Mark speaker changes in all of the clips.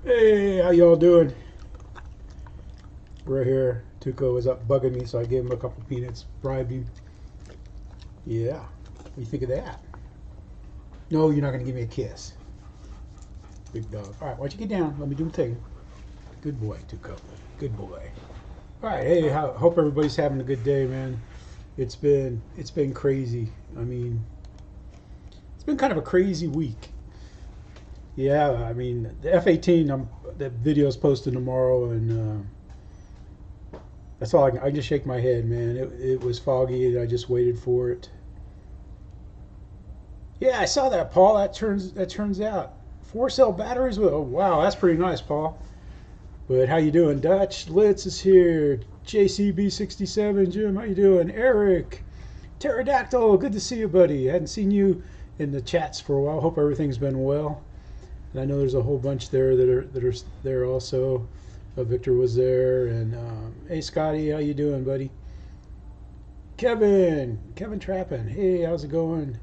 Speaker 1: Hey, how y'all doing? We're here. Tuco was up bugging me, so I gave him a couple peanuts, bribed him. Yeah. What do you think of that? No, you're not going to give me a kiss. Big dog. All right, why don't you get down? Let me do the thing. Good boy, Tuco. Good boy. All right, hey, hope everybody's having a good day, man. It's been crazy. I mean, it's been kind of a crazy week. Yeah, I mean, the F-18, that video's posted tomorrow, and that's all I can just shake my head, man. It was foggy, and I just waited for it. Yeah, I saw that, Paul. That turns out 4-cell batteries with. Oh, wow, that's pretty nice, Paul. But how you doing, Dutch? Litz is here. JCB67, Jim, how you doing? Eric, Pterodactyl, good to see you, buddy. I hadn't seen you in the chats for a while. Hope everything's been well. And I know there's a whole bunch there that are there also. Victor was there, and hey, Scotty, how you doing, buddy? Kevin Trappin, hey, how's it going?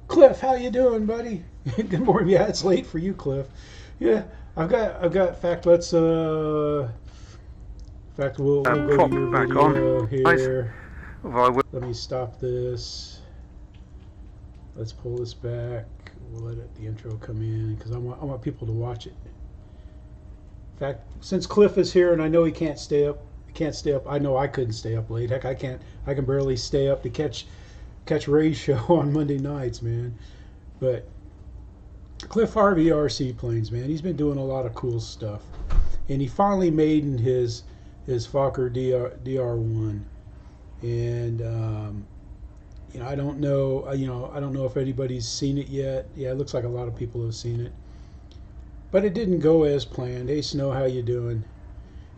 Speaker 1: Cliff, how you doing, buddy? Good morning. Yeah, it's late for you, Cliff. Yeah, I've got. In fact, let's. In fact, we'll go to your video here. Let me stop this. Let's pull this back. We'll let the intro come in because I want people to watch it. In fact, since Cliff is here and I know he can't stay up. I know I couldn't stay up late. Heck, I can't. I can barely stay up to catch Ray's show on Monday nights, man. But Cliff Harvey RC planes, man. He's been doing a lot of cool stuff, and he finally made in his Fokker DR1, and I don't know. I don't know if anybody's seen it yet. Yeah, it looks like a lot of people have seen it, but it didn't go as planned. Hey, Snow, how you doing?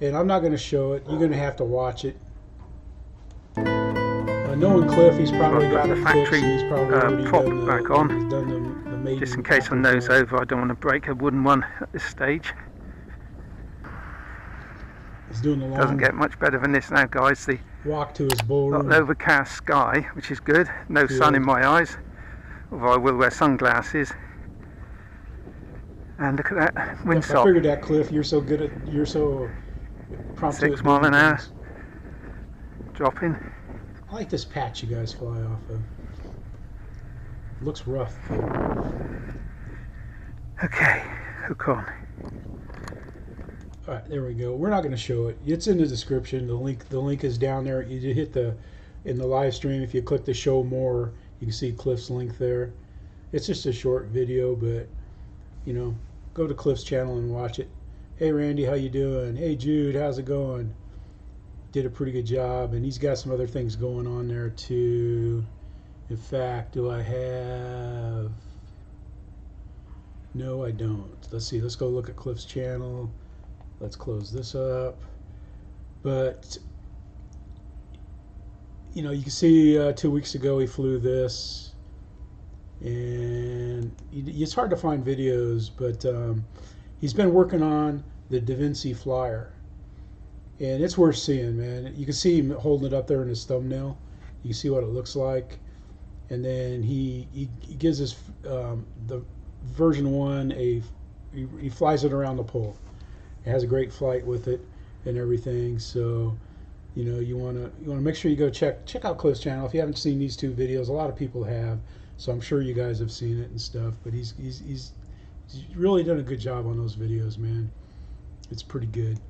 Speaker 1: And I'm not going to show it. You're going to have to watch it. Knowing Cliff, he's probably got
Speaker 2: the factory
Speaker 1: he's probably
Speaker 2: prop back on.
Speaker 1: He's done the Maiden,
Speaker 2: just in case I nose over. I don't want to break a wooden one at this stage.
Speaker 1: He's doing the long
Speaker 2: Doesn't get much better than this now, guys. The
Speaker 1: walk to his ballroom.
Speaker 2: Got an overcast sky, which is good. No sun in my eyes, although I will wear sunglasses. And look at that windsock.
Speaker 1: I figured that, Cliff. You're so prompt.
Speaker 2: 6 miles an hour. Dropping.
Speaker 1: I like this patch you guys fly off of. It looks rough, though.
Speaker 2: Okay, hook on.
Speaker 1: All right, there we go. We're not going to show it. It's in the description. The link is down there. You hit in the live stream. If you click the show more, you can see Cliff's link there. It's just a short video, but go to Cliff's channel and watch it. Hey, Randy, how you doing? Hey, Jude, how's it going? Did a pretty good job, and he's got some other things going on there too. In fact, do I have? No, I don't. Let's see. Let's go look at Cliff's channel. Let's close this up. But you can see 2 weeks ago he flew this, and it's hard to find videos, but he's been working on the Vinci flyer. And it's worth seeing, man. You can see him holding it up there in his thumbnail. You can see what it looks like. And then he gives us the version 1 he flies it around the pole. It has a great flight with it and everything. So you want to make sure you go check out Cliff's channel. If you haven't seen these 2 videos, a lot of people have. So I'm sure you guys have seen it and stuff. But he's really done a good job on those videos, man. It's pretty good.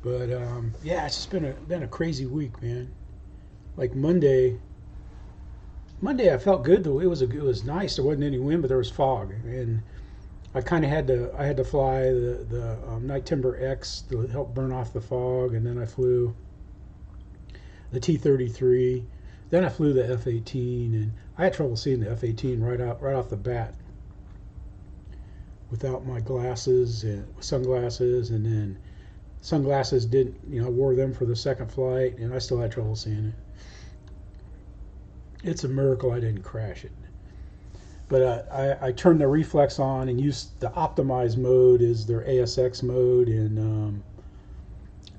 Speaker 1: But yeah, it's just been a crazy week, man. Like Monday I felt good though. It was nice. There wasn't any wind, but there was fog, and I kind of had to fly the Night Timber X to help burn off the fog, and then I flew the T-33. Then I flew the F-18, and I had trouble seeing the F-18 right off the bat without my glasses and sunglasses, and then sunglasses didn't, I wore them for the second flight, and I still had trouble seeing it. It's a miracle I didn't crash it. But I turned the reflex on and used the optimized mode is their ASX mode, and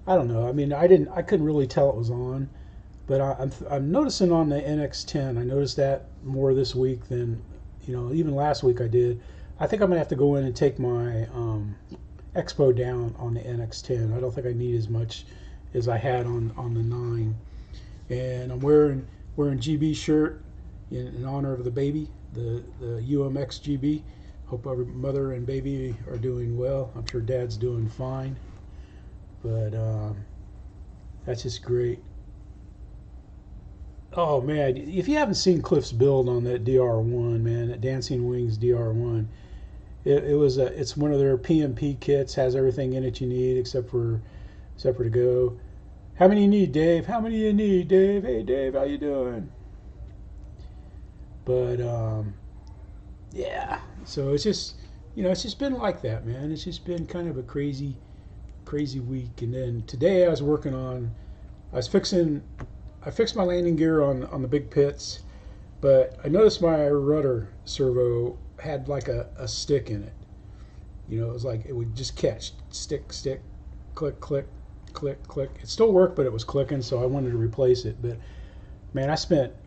Speaker 1: I don't know. I mean, I couldn't really tell it was on, but I'm noticing on the NX10. I noticed that more this week than even last week I did. I think I'm gonna have to go in and take my expo down on the NX10. I don't think I need as much as I had on the 9. And I'm wearing GB shirt in honor of the baby, the UMX GB. Hope every mother and baby are doing well. I'm sure Dad's doing fine. But that's just great. Oh man, if you haven't seen Cliff's build on that DR1, man, that Dancing Wings DR1, it's one of their PMP kits. Has everything in it you need except for to go. How many you need, Dave? How many you need, Dave? Hey, Dave, how you doing? But yeah. So it's just it's just been like that, man. It's just been kind of a crazy week. And then today I fixed my landing gear on the big pits, but I noticed my rudder servo had like a stick in it. It was like it would just catch stick, click, click, click, click. It still worked, but it was clicking, so I wanted to replace it. But man, I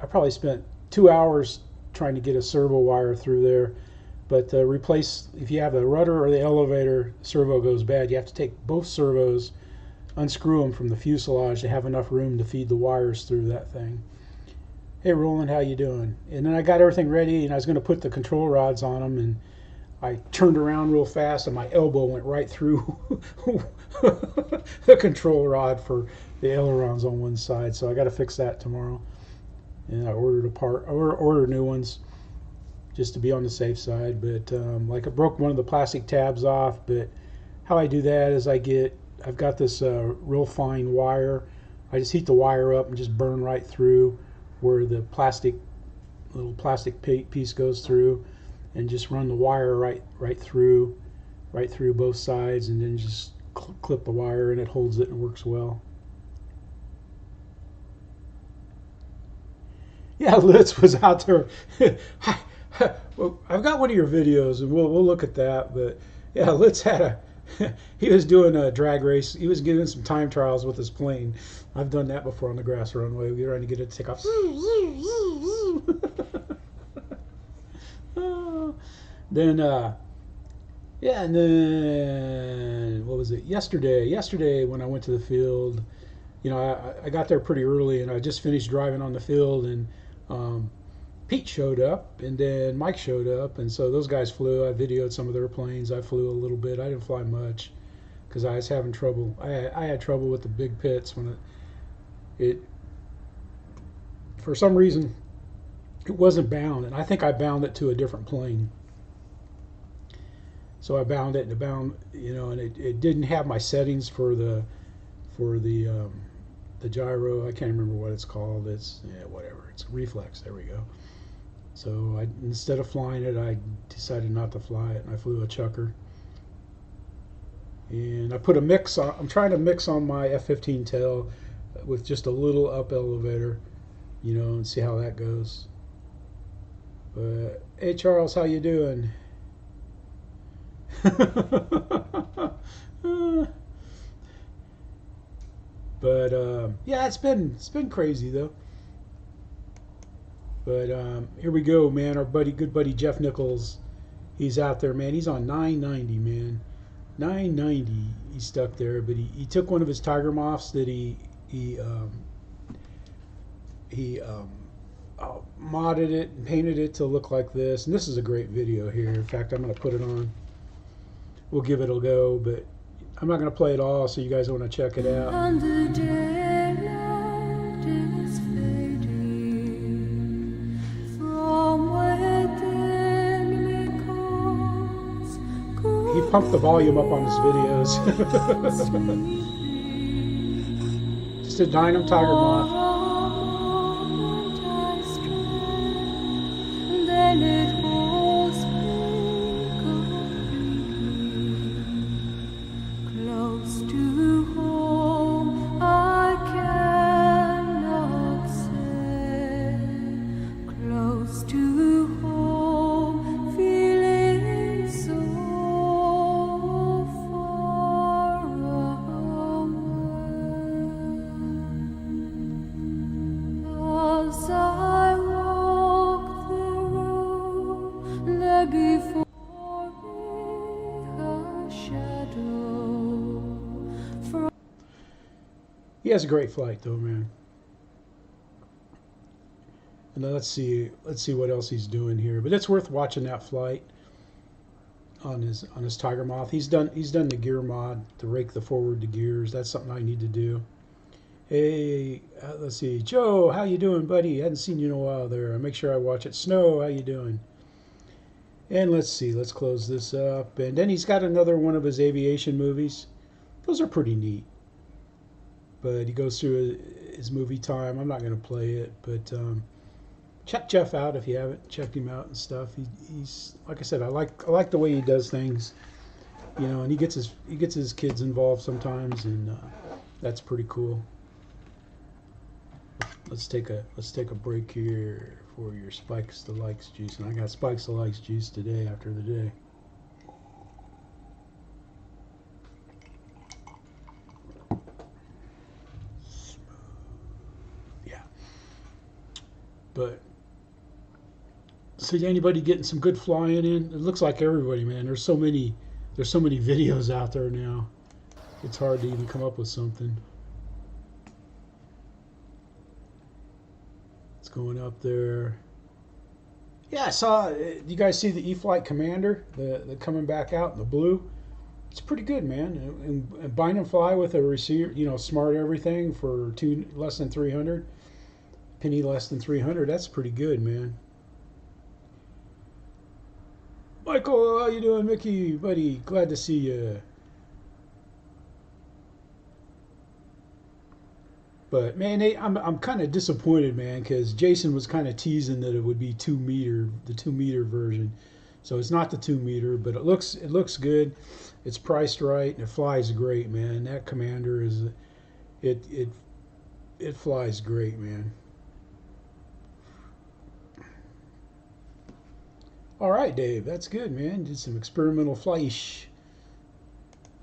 Speaker 1: probably spent 2 hours trying to get a servo wire through there. But if you have the rudder or the elevator servo goes bad, you have to take both servos, unscrew them from the fuselage to have enough room to feed the wires through that thing. Hey Roland, how you doing? And then I got everything ready, and I was going to put the control rods on them, and I turned around real fast, and my elbow went right through the control rod for the ailerons on one side. So I got to fix that tomorrow. And I ordered new ones just to be on the safe side. But like I broke one of the plastic tabs off. But how I do that is I've got this real fine wire. I just heat the wire up and just burn right through where the little plastic piece goes through, and just run the wire right through both sides, and then just clip the wire, and it holds it and works well. Yeah, Litz was out there. Well, I've got one of your videos, and we'll look at that. But yeah, Litz had he was doing a drag race. He was getting some time trials with his plane. I've done that before on the grass runway. We were trying to get it to take off. Then yeah, and then what was it? Yesterday when I went to the field, I got there pretty early, and I just finished driving on the field, and Pete showed up, and then Mike showed up, and so those guys flew. I videoed some of their planes. I flew a little bit. I didn't fly much because I was having trouble. I had trouble with the big pits when it for some reason it wasn't bound, and I think I bound it to a different plane. So I bound it, and it didn't have my settings for the gyro. I can't remember what it's called. It's whatever. It's reflex. There we go. So instead of flying it, I decided not to fly it, and I flew a chucker. And I put a mix on. I'm trying to mix on my F-15 tail with just a little up elevator, and see how that goes. But hey, Charles, how you doing? But yeah, it's been crazy though. But here we go, man. Our good buddy Jeff Nicholls, he's out there, man. He's on 990, man. 990. He's stuck there, but he took one of his Tigermoths that he modded it and painted it to look like this. And this is a great video here. In fact, I'm going to put it on. We'll give it a go, but I'm not going to play it all, so you guys want to check it out. And the daylight is fading from within me calls. He pumped the volume up on his videos. Just a Dynam Tigermoth. He has a great flight though, man. And let's see what else he's doing here. But it's worth watching that flight on his Tigermoth. He's done the gear mod to rake the forward to gears. That's something I need to do. Hey, let's see, Joe, how you doing, buddy? Hadn't seen you in a while there. I'll make sure I watch it. Snow, how you doing? And let's see, let's close this up. And then he's got another one of his aviation movies. Those are pretty neat. But he goes through his movie time. I'm not going to play it, but check Jeff out if you haven't checked him out and stuff. He's like I said, I like the way he does things, you know, and he gets his kids involved sometimes, and that's pretty cool. Let's take a break here for your Spikes to Likes juice, and I got Spikes to Likes juice today after the day. Yeah, but see anybody getting some good flying in? It looks like everybody, man. There's so many videos out there now. It's hard to even come up with something. Going up there. Yeah, I saw. You guys see the Eflite Commander, the coming back out in the blue? It's pretty good, man. And bind and fly with a receiver, you know, smart everything for less than 300, penny less than 300. That's pretty good, man. Michael, how you doing, Mickey, buddy? Glad to see you. But man, I'm kind of disappointed, man, because Jason was kind of teasing that it would be 2 meter, the 2 meter version. So it's not the 2 meter, but it looks good. It's priced right, and it flies great, man. That Commander is, it flies great, man. All right, Dave, that's good, man. Did some experimental flight.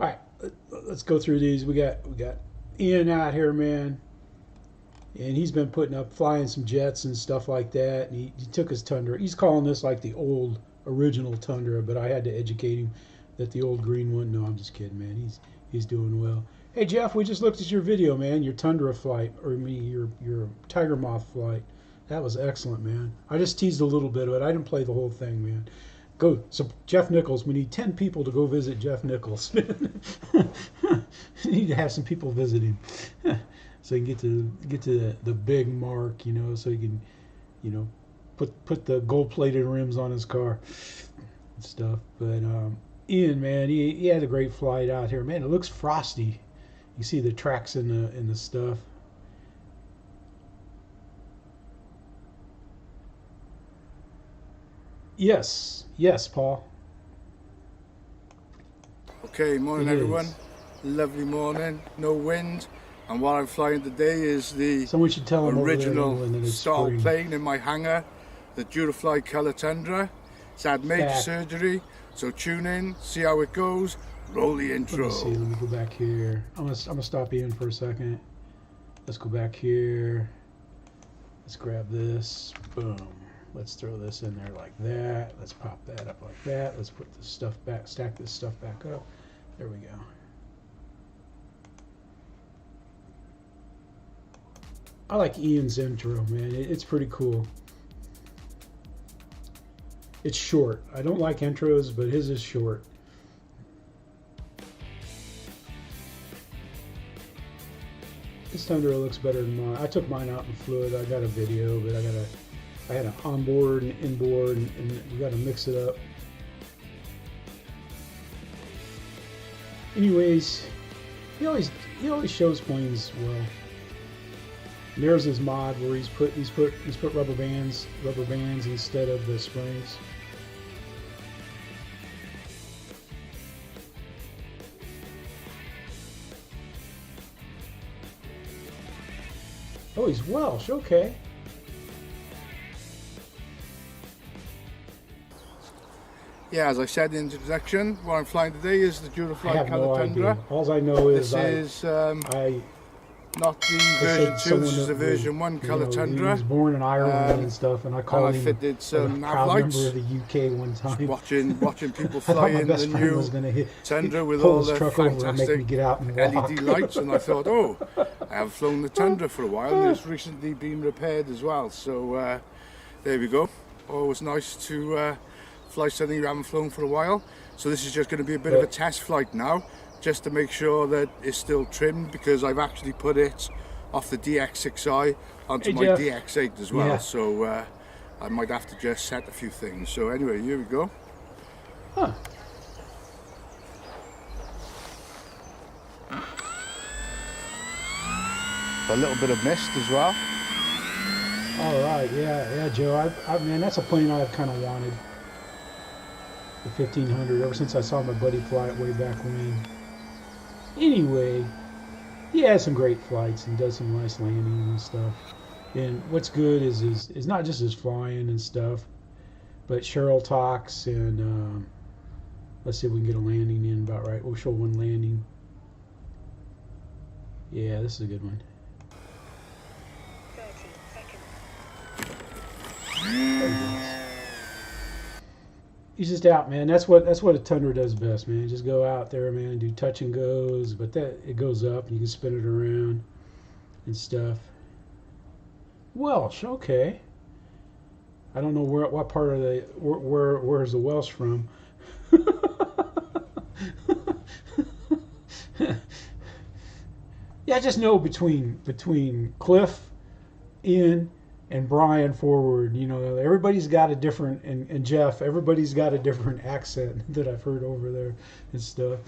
Speaker 1: All right, let's go through these. We got Ian out here, man. And he's been flying some jets and stuff like that. And he took his Tundra. He's calling this like the old original Tundra, but I had to educate him that the old green one. No, I'm just kidding, man. He's doing well. Hey Jeff, we just looked at your video, man. Your Tundra flight, or your Tigermoth flight. That was excellent, man. I just teased a little bit of it. I didn't play the whole thing, man. So Jeff Nicholls, we need 10 people to go visit Jeff Nicholls. We need to have some people visit him. So you can get to the big mark, you know, so you can, you know, put the gold-plated rims on his car and stuff. But Ian, man, he had a great flight out here, man. It looks frosty. You see the tracks in the stuff. Yes, Paul.
Speaker 3: Okay, morning everyone. Lovely morning, no wind. And what I'm flying today is the original style plane in my hangar, the Durafly Color Tundra. It's had major surgery, so tune in, see how it goes, roll the intro.
Speaker 1: Let me go back here. I'm gonna stop Ian for a second. Let's go back here. Let's grab this, boom. Let's throw this in there like that. Let's pop that up like that. Let's put this stuff back, stack this stuff back up. There we go. I like Ian's intro, man. It's pretty cool. It's short. I don't like intros, but his is short. This Tundra looks better than mine. I took mine out in fluid. I got a video, but I had an onboard and inboard, and we got to mix it up. Anyways, he always shows planes well. And there's his mod where he's put rubber bands instead of the springs. Oh, he's Welsh. Okay.
Speaker 3: Yeah, as I said in the introduction, what I'm flying today is the Durafly Color Tundra.
Speaker 1: All I know is
Speaker 3: this is not the version 2, this is the version 1 colour Tundra.
Speaker 1: He was born in Ireland and stuff, and I called him
Speaker 3: fitted some
Speaker 1: a proud
Speaker 3: lights.
Speaker 1: member of the UK one time.
Speaker 3: Watching people fly in the new Tundra with all the fantastic LED lights, and I thought, oh, I have flown the Tundra for a while, and it's recently been repaired as well. So there we go. Always nice to fly something you haven't flown for a while. So this is just going to be a bit of a test flight now, just to make sure that it's still trimmed, because I've actually put it off the DX6i onto my DX8 as well. So I might have to just set a few things. So anyway, here we go.
Speaker 1: Huh.
Speaker 3: A little bit of mist as well.
Speaker 1: All right, yeah, Joe. Man, that's a plane I've kind of wanted. The 1500, ever since I saw my buddy fly it way back when. Anyway, he has some great flights and does some nice landings and stuff. And what's good is not just his flying and stuff, but Cheryl talks, and let's see if we can get a landing in about right. We'll show one landing. Yeah, this is a good one.
Speaker 4: 30 seconds.
Speaker 1: He's just out, man. That's what a Tundra does best, man. Just go out there, man, and do touch and goes. But that it goes up, and you can spin it around and stuff. Welsh, okay. I don't know what part of the where's the Welsh from. Yeah, I just know between Cliff, Ian, and Brian forward, you know, everybody's got a different, and Jeff, everybody's got a different accent that I've heard over there and stuff.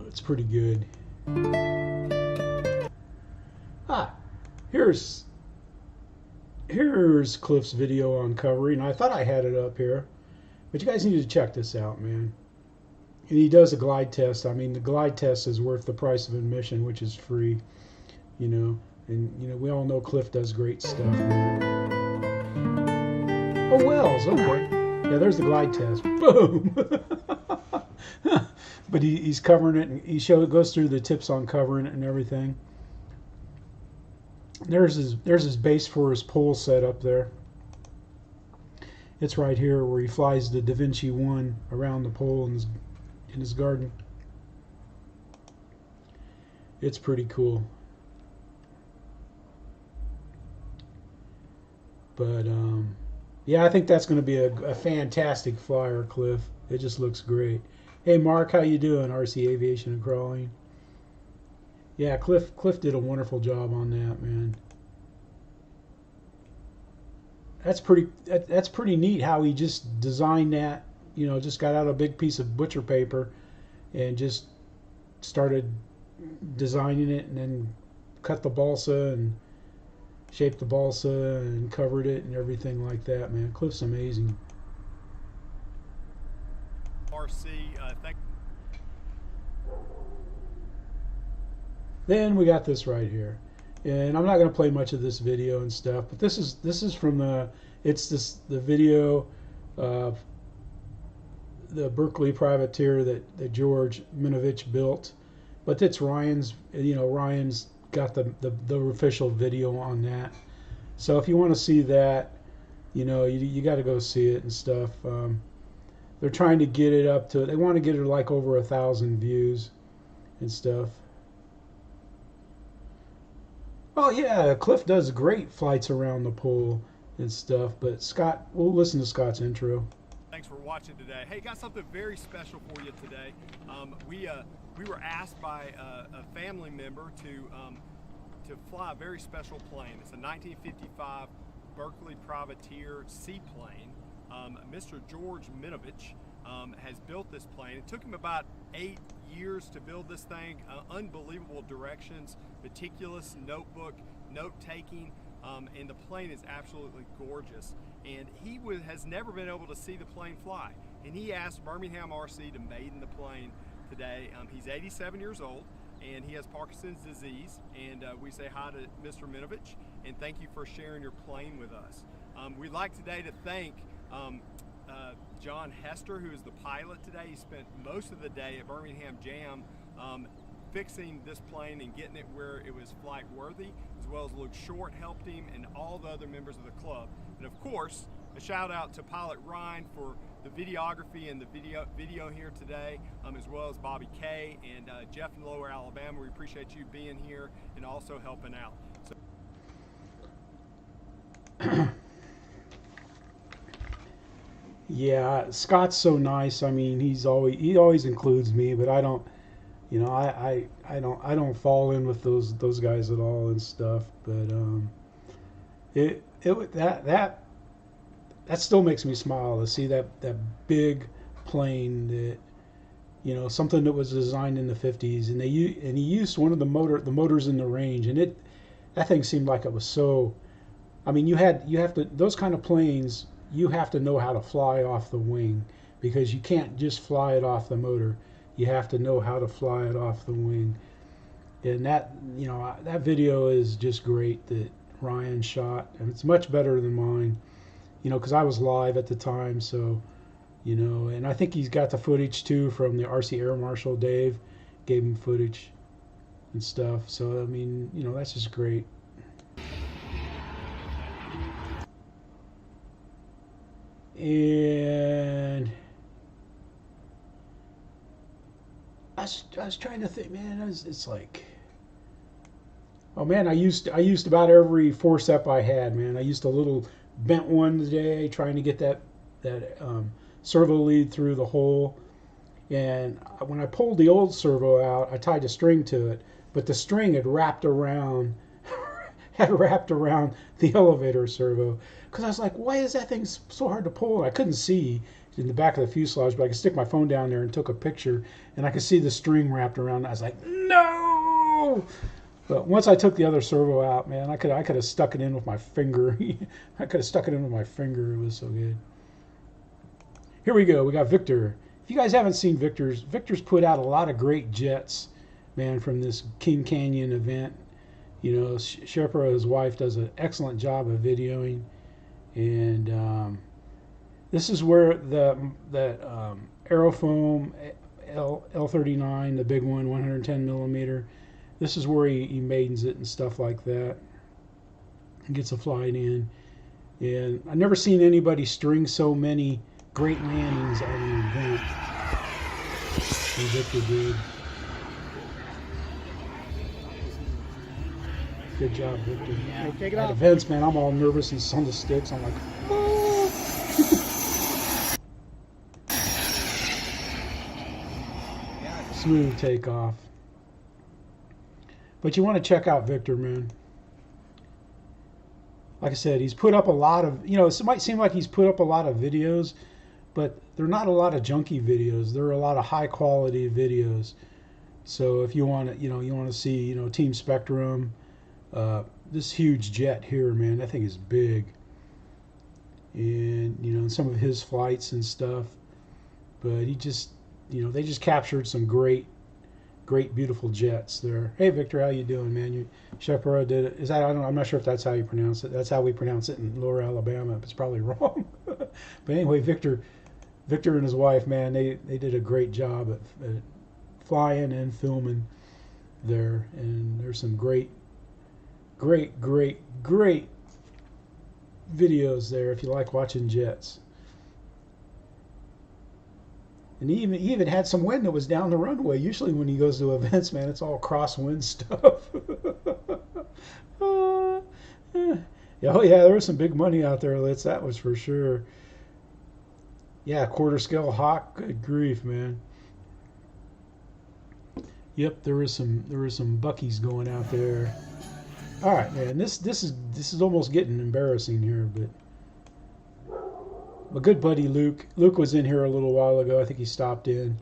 Speaker 1: It's pretty good. Here's Cliff's video on covering. I thought I had it up here, but you guys need to check this out, man. And he does a glide test. I mean, the glide test is worth the price of admission, which is free, you know. And, you know, we all know Cliff does great stuff, man. Oh, Wells, okay. Yeah, there's the glide test. Boom! But he's covering it, and he goes through the tips on covering it and everything. There's his base for his pole set up there. It's right here where he flies the Da Vinci 1 around the pole in his garden. It's pretty cool. But yeah, I think that's going to be a fantastic flyer, Cliff. It just looks great. Hey, Mark, how you doing? RC Aviation and Crawling. Yeah, Cliff did a wonderful job on that, man. That's pretty neat how he just designed that. You know, just got out a big piece of butcher paper and just started designing it, and then cut the balsa and shaped the balsa and covered it and everything like that, man. Cliff's amazing.
Speaker 5: RC,
Speaker 1: Then we got this right here, and I'm not going to play much of this video and stuff, but this is from the video of the Berkeley privateer that George Minovich built, but it's Ryan's. You know, Ryan's got the official video on that. So if you want to see that, you know, you got to go see it and stuff. They're trying to get it up to, they want to get it like over 1,000 views and stuff. Oh yeah, Cliff does great flights around the pole and stuff, but Scott, we'll listen to Scott's intro.
Speaker 5: Thanks for watching today. Hey, got something very special for you today. We were asked by a family member to fly a very special plane. It's a 1955 Berkeley privateer seaplane. Mr. George Minovich has built this plane. It took him about 8 years to build this thing. Unbelievable directions, meticulous notebook, note-taking, and the plane is absolutely gorgeous. And he has never been able to see the plane fly. And he asked Birmingham RC to Maiden the plane today. He's 87 years old, and he has Parkinson's disease. And we say hi to Mr. Minovich, and thank you for sharing your plane with us. We'd like today to thank John Hester, who is the pilot today. He spent most of the day at Birmingham Jam fixing this plane and getting it where it was flight worthy, as well as Luke Short helped him and all the other members of the club. And of course, a shout out to Pilot Ryan for the videography and the video here today, as well as Bobby K and Jeff in Lower Alabama. We appreciate you being here and also helping out. So
Speaker 1: yeah, Scott's so nice. I mean, he always includes me, but I don't, you know, I don't fall in with those guys at all and stuff. But that still makes me smile to see that big plane, that, you know, something that was designed in the 50s, and he used one of the motors in the range, and that thing seemed like it was so. I mean, you have to, those kind of planes, you have to know how to fly off the wing, because you can't just fly it off the motor. You have to know how to fly it off the wing. And that, you know, that video is just great that Ryan shot, and it's much better than mine, you know, because I was live at the time. So, you know, and I think he's got the footage too from the RC Air Marshal. Dave gave him footage and stuff. So, I mean, you know, that's just great. And I was trying to think, man. It's like, oh man, I used about every forcep I had, man. I used a little bent one today, trying to get that servo lead through the hole. And when I pulled the old servo out, I tied a string to it, but the string had wrapped around the elevator servo. Because I was like, why is that thing so hard to pull? And I couldn't see in the back of the fuselage, but I could stick my phone down there and took a picture, and I could see the string wrapped around. I was like, no! But once I took the other servo out, man, I could have stuck it in with my finger. I could have stuck it in with my finger. It was so good. Here we go. We got Victor. If you guys haven't seen Victor's put out a lot of great jets, man, from this King Canyon event. You know, Sherpa, his wife, does an excellent job of videoing. And this is where that Aerofoam L39, the big one, 110 millimeter, this is where he maidens it and stuff like that, and gets a flight in. And I've never seen anybody string so many great landings at an event than Victor did. Good job, Victor.
Speaker 4: Yeah, take it
Speaker 1: at
Speaker 4: off.
Speaker 1: Events, man, I'm all nervous and on the sticks. I'm like, oh. Smooth takeoff. But you want to check out Victor, man. Like I said, he's put up a lot of, you know, it might seem like he's put up a lot of videos, but they're not a lot of junky videos. There are a lot of high quality videos. So if you want to, you know, to see, you know, Team Spectrum, this huge jet here, man, that thing is big. And, you know, some of his flights and stuff. But he just, you know, they just captured some great, beautiful jets there. Hey, Victor, how you doing, man? Shepard did it. Is that, I'm not sure if that's how you pronounce it. That's how we pronounce it in Lower Alabama. It's probably wrong. But anyway, Victor and his wife, man, they did a great job at flying and filming there. And there's some great videos there if you like watching jets. And he even had some wind that was down the runway. Usually when he goes to events, man, it's all crosswind stuff. Oh yeah, there was some big money out there, Litz, that was for sure. Yeah, quarter scale Hawk, good grief, man. Yep, there was some buckies going out there. All right, man, this is almost getting embarrassing here, but my good buddy Luke was in here a little while ago. I think he stopped in.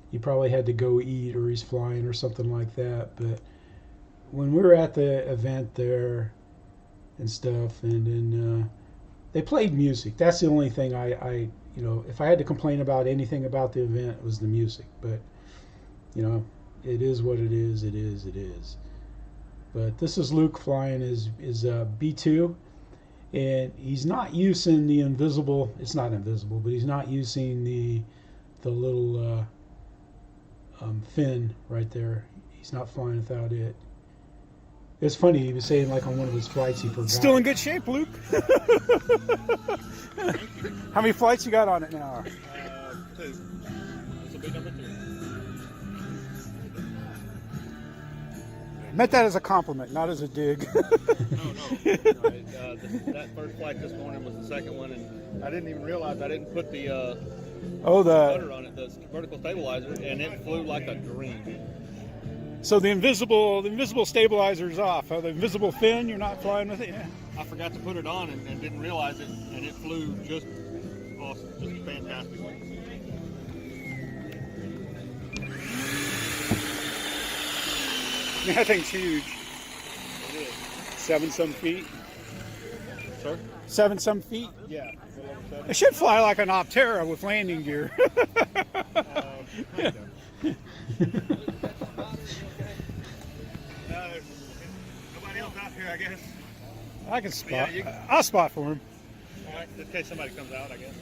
Speaker 1: He probably had to go eat, or he's flying or something like that. But when we were at the event there and stuff, and then they played music. That's the only thing I you know, if I had to complain about anything about the event, it was the music. But you know, it is what it is. It is. But this is Luke flying his B2. And he's not using the invisible, it's not invisible, but he's not using the little fin right there. He's not flying without it. It's funny, he was saying like on one of his flights he forgot.
Speaker 4: Still in good shape, Luke. How many flights you got on it now?
Speaker 6: 2. This will be number 2.
Speaker 4: Meant that as a compliment, not as a dig.
Speaker 6: No. That first flight this morning was the second one, and I didn't even realize I didn't put the rudder on it, the vertical stabilizer, and it flew like a dream.
Speaker 4: So the invisible stabilizer's off. The invisible fin, you're not flying with it? Yeah.
Speaker 6: I forgot to put it on and didn't realize it, and it flew just awesome, just fantastically.
Speaker 4: That thing's huge.
Speaker 6: It is.
Speaker 4: 7-some feet.
Speaker 6: Sir?
Speaker 4: 7-some feet?
Speaker 6: Yeah.
Speaker 4: It should fly like an Optera with landing gear.
Speaker 6: Kind of. Nobody else out here, I guess.
Speaker 4: I can spot.
Speaker 6: Yeah,
Speaker 4: I'll spot for him.
Speaker 6: All right, in case somebody comes out, I guess.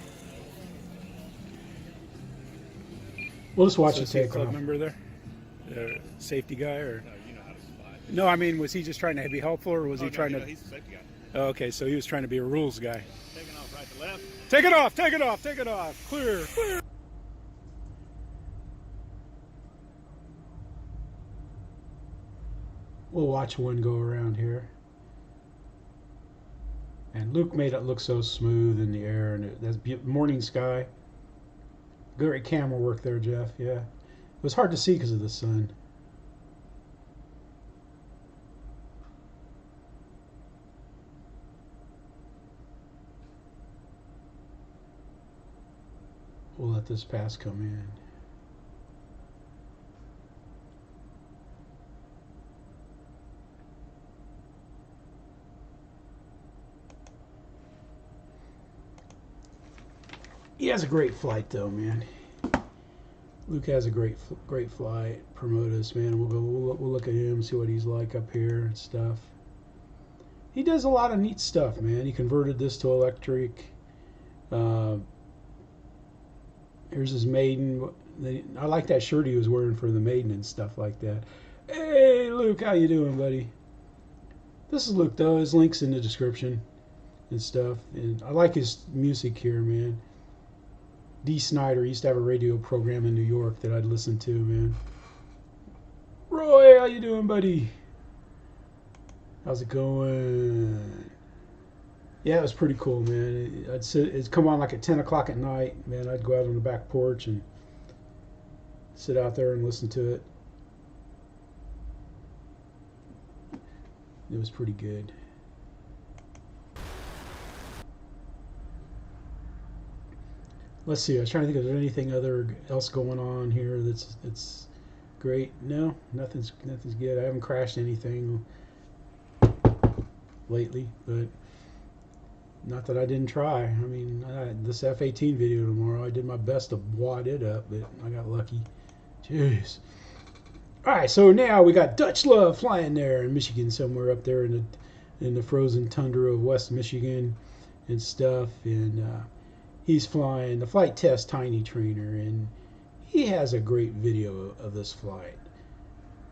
Speaker 1: We'll just watch it
Speaker 4: Associate
Speaker 1: take
Speaker 4: club
Speaker 1: off.
Speaker 4: member there? Safety guy or?
Speaker 6: No, you know how to spy.
Speaker 4: No, I mean, was he just trying to be helpful or was he trying to?
Speaker 6: He's a safety guy.
Speaker 4: Oh, okay, so he was trying to be a rules guy.
Speaker 6: Taking off right to left.
Speaker 4: Take it off! Take it off! Take it off! Clear! Clear!
Speaker 1: We'll watch one go around here. And Luke made it look so smooth in the air, and that's morning sky. Great camera work there, Jeff. Yeah, it was hard to see because of the sun. We'll let this pass come in. He has a great flight, though, man. Luke has a great flight. Primodus, man. We'll look at him, see what he's like up here and stuff. He does a lot of neat stuff, man. He converted this to electric. Here's his Maiden. I like that shirt he was wearing for the Maiden and stuff like that. Hey, Luke, how you doing, buddy? This is Luke, though. His link's in the description and stuff. And I like his music here, man. D. Snyder used to have a radio program in New York that I'd listen to, man. Roy, how you doing, buddy? How's it going? Yeah, it was pretty cool, man. It'd come on like at 10 o'clock at night, man. I'd go out on the back porch and sit out there and listen to it. It was pretty good. Let's see. I was trying to think if there's anything else going on here that's great. No, nothing's good. I haven't crashed anything lately, but not that I didn't try. I mean, this F-18 video tomorrow, I did my best to wad it up, but I got lucky. Jeez. All right, so now we got DutchLove flying there in Michigan, somewhere up there in the frozen tundra of West Michigan and stuff, and he's flying the flight test tiny trainer, and he has a great video of this flight,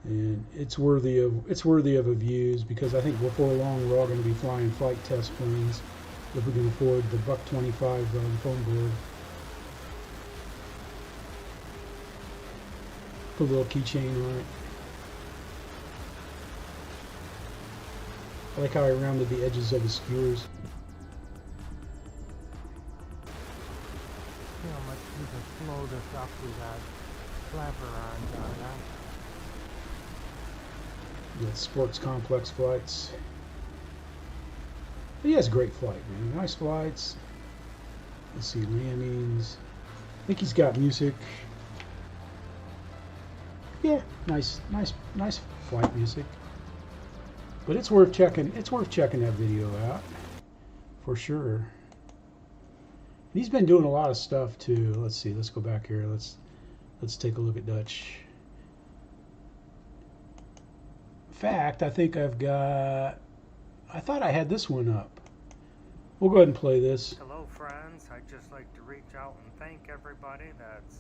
Speaker 1: and it's worthy of a views, because I think before long we're all going to be flying flight test planes if we can afford the $125 phone board. Put a little keychain on it. I like how I rounded the edges of the skewers.
Speaker 7: See how much we can slow this up with that flapper on, John.
Speaker 1: Yeah, sports complex flights. But he has a great flight, man. Nice flights. Let's see, landings. I think he's got music. Yeah, nice flight music. But it's worth checking. It's worth checking that video out, for sure. And he's been doing a lot of stuff too. Let's see. Let's go back here. Let's take a look at Dutch. In fact, I think I've got. I thought I had this one up. We'll go ahead and play this.
Speaker 7: Hello, friends. I'd just like to reach out and thank everybody that's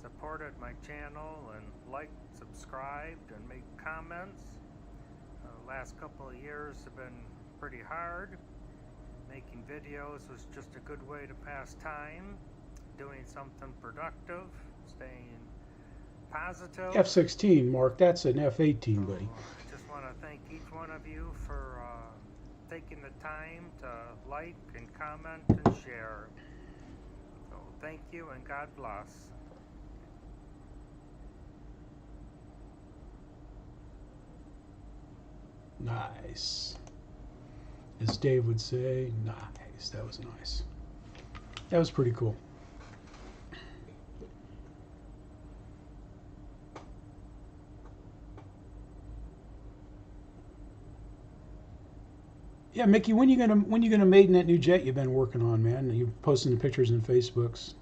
Speaker 7: supported my channel and liked, subscribed, and made comments. Last couple of years have been pretty hard. Making videos was just a good way to pass time, doing something productive, staying positive.
Speaker 1: F-16, Mark, that's an F-18, buddy.
Speaker 7: I just want to thank each one of you for taking the time to like and comment and share. So thank you and God bless.
Speaker 1: Nice. As Dave would say, nice. That was nice. That was pretty cool. Yeah, Mickey, when you gonna maiden that new jet you've been working on, man? You're posting the pictures in Facebooks.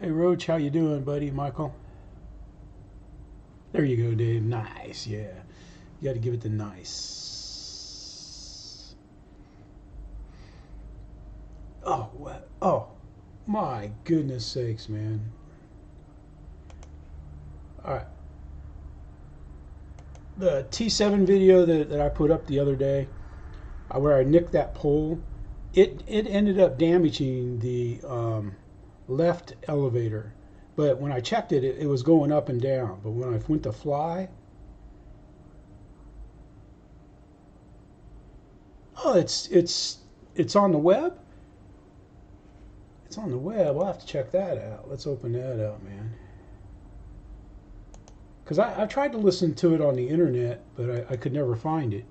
Speaker 1: Hey, Roach, how you doing, buddy? Michael? There you go, Dave. Nice, yeah. You got to give it the nice. Oh, what? Oh, my goodness sakes, man. All right. The T7 video that I put up the other day, where I nicked that pole, it ended up damaging the left elevator, but when I checked it, it was going up and down. But when I went to fly, oh, it's on the web. It's on the web. I'll have to check that out. Let's open that up, man. Because I tried to listen to it on the internet, but I could never find it.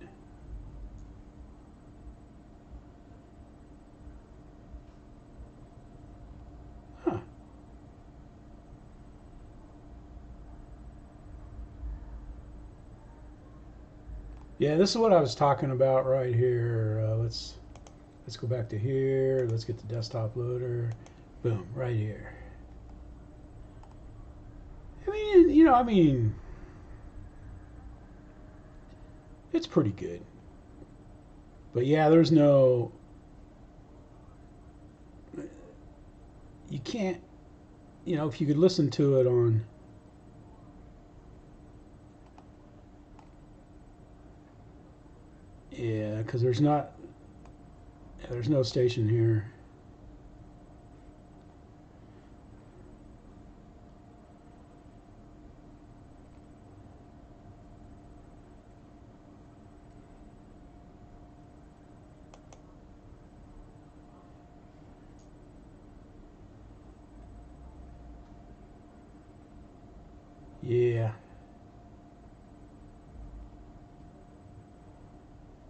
Speaker 1: Yeah, this is what I was talking about right here. Let's go back to here. Let's get the desktop loader. Boom, right here. I mean, it's pretty good. But yeah, there's no, you can't, if you could listen to it on, yeah, because there's no station here. Yeah.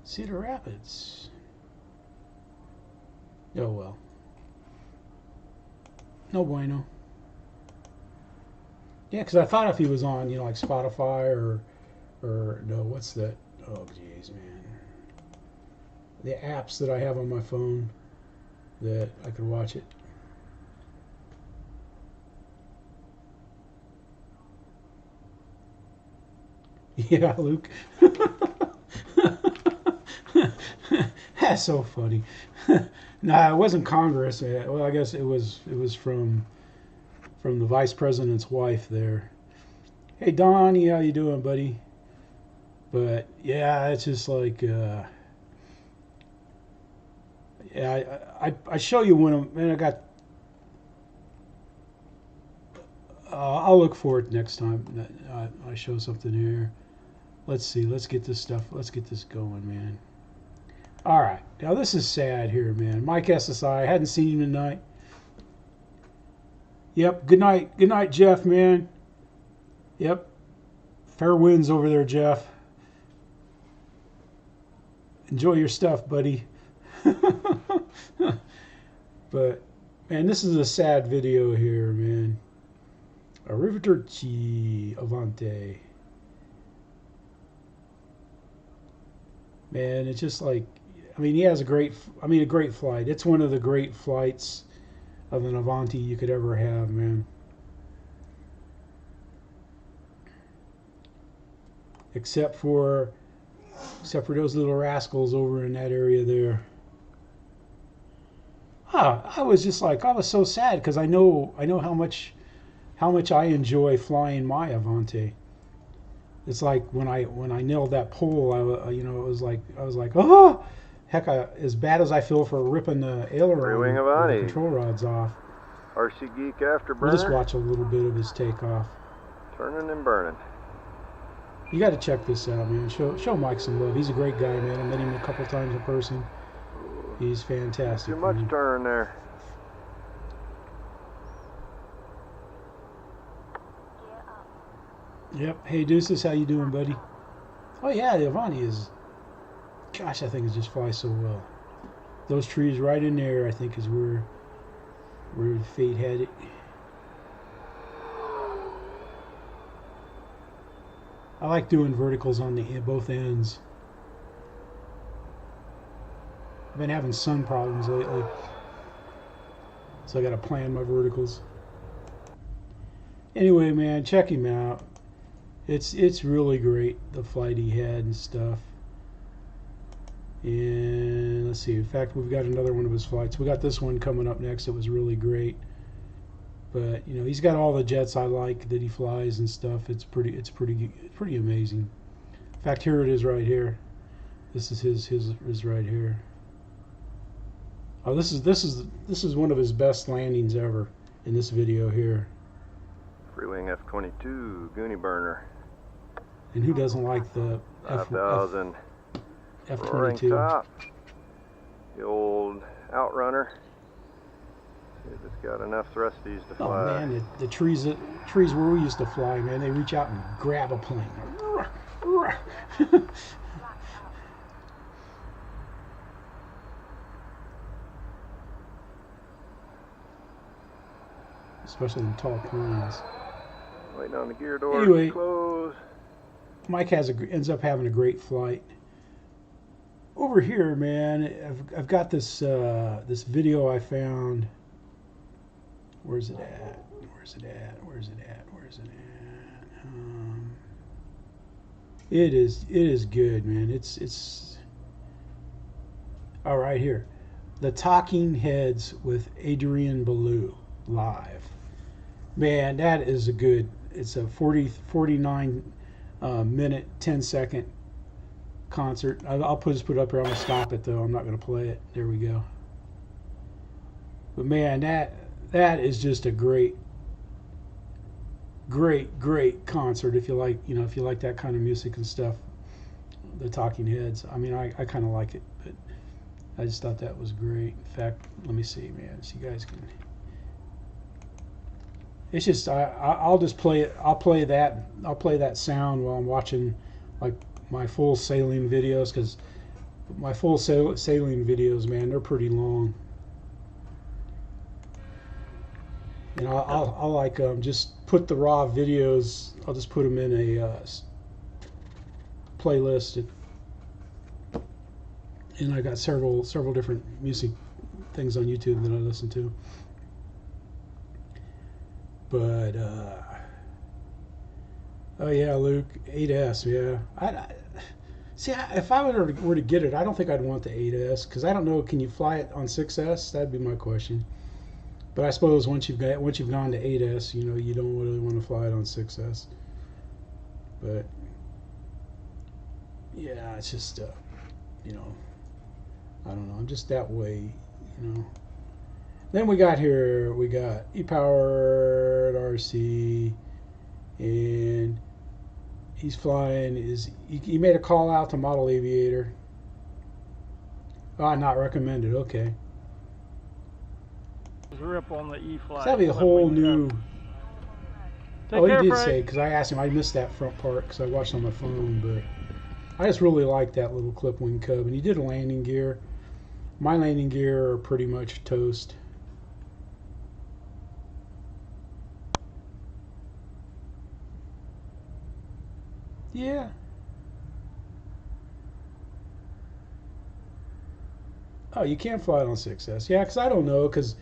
Speaker 1: Cedar Rapids. Oh well. No bueno. Yeah, because I thought if he was on, like Spotify or no, what's that? Oh, jeez, man. The apps that I have on my phone that I could watch it. Yeah, Luke. That's so funny. Nah, it wasn't Congress. Well, I guess it was from the vice president's wife there. Hey, Donnie, how you doing, buddy? But yeah, it's just like yeah, I show you when I got. I'll look for it next time. I show something here. Let's see. Let's get this going, man. All right. Now this is sad here, man. Mike SSI. I hadn't seen him tonight. Yep. Good night. Good night, Jeff, man. Yep. Fair winds over there, Jeff. Enjoy your stuff, buddy. But man, this is a sad video here, man. Arrivederci, Avanti. Man, it's just like, he has a great flight. It's one of the great flights of an Avanti you could ever have, man. Except for except for those little rascals over in that area there. I was just like, I was so sad because I know how much I enjoy flying my Avanti. It's like when I nailed that pole, it was like I was like, oh, heck! As bad as I feel for ripping the aileron, the control rods off.
Speaker 8: RC Geek Afterburner.
Speaker 1: We'll just watch a little bit of his takeoff.
Speaker 8: Turning and burning.
Speaker 1: You got to check this out, man. Show Mike some love. He's a great guy, man. I met him a couple times in person. He's fantastic.
Speaker 8: Too much turn there.
Speaker 1: Yep. Hey, Deuces, how you doing, buddy? Oh yeah, the Avanti is. Gosh, I think it just flies so well. Those trees right in there, I think, is where fate had it. I like doing verticals on both ends. I've been having sun problems lately, so I got to plan my verticals. Anyway, man, check him out. It's really great, the flight he had and stuff. And let's see. In fact, we've got another one of his flights. We got this one coming up next. It was really great. But he's got all the jets I like that he flies and stuff. It's pretty amazing. In fact, here it is right here. This is his right here. Oh, this is one of his best landings ever in this video here.
Speaker 8: Freewing F-22 Goonie burner.
Speaker 1: And who doesn't like the
Speaker 8: 5000
Speaker 1: F-22?
Speaker 8: Top. The old Outrunner. If it's got enough thrusties to fly.
Speaker 1: Oh man, the trees where we used to fly, man, they reach out and grab a plane. Especially in tall planes.
Speaker 8: Waiting on the gear door
Speaker 1: to
Speaker 8: close.
Speaker 1: Mike ends up having a great flight. Over here, man, I've got this this video I found. Where's it at? Where's it at? Where's it at? Where's it at? It is good, man. It's all right here. The Talking Heads with Adrian Ballou live. Man, that is a good. It's a 49 minute 10-second concert. I'll just put it up here. I'm gonna stop it though. I'm not gonna play it. There we go. But man, that is just a great concert if you like, if you like that kind of music and stuff. The Talking Heads. I mean, I kind of like it, but I just thought that was great. In fact, let me see, man, so you guys can. It's just I'll just play it. I'll play that sound while I'm watching like my full sailing videos, because my full sailing videos, man, they're pretty long. And I'll like just put the raw videos. I'll just put them in a playlist, and I got several different music things on YouTube that I listen to. But oh yeah, Luke, 8S, yeah. See, if I were to get it, I don't think I'd want the 8S, because I don't know. Can you fly it on 6S? That'd be my question. But I suppose once you've gone to 8S, you don't really want to fly it on 6S. But yeah, it's just I don't know. I'm just that way, Then we got EpoeredRC, and he's flying. He made a call out to Model Aviator. Not recommended. Okay.
Speaker 9: Rip on the E-Flite.
Speaker 1: So that'd be a whole new. Oh, he did say, because I asked him. I missed that front part because I watched on my phone, but I just really like that little clip wing cub, and he did a landing gear. My landing gear are pretty much toast. Yeah. Oh, you can't fly it on 6S. Yeah, because I don't know. Because,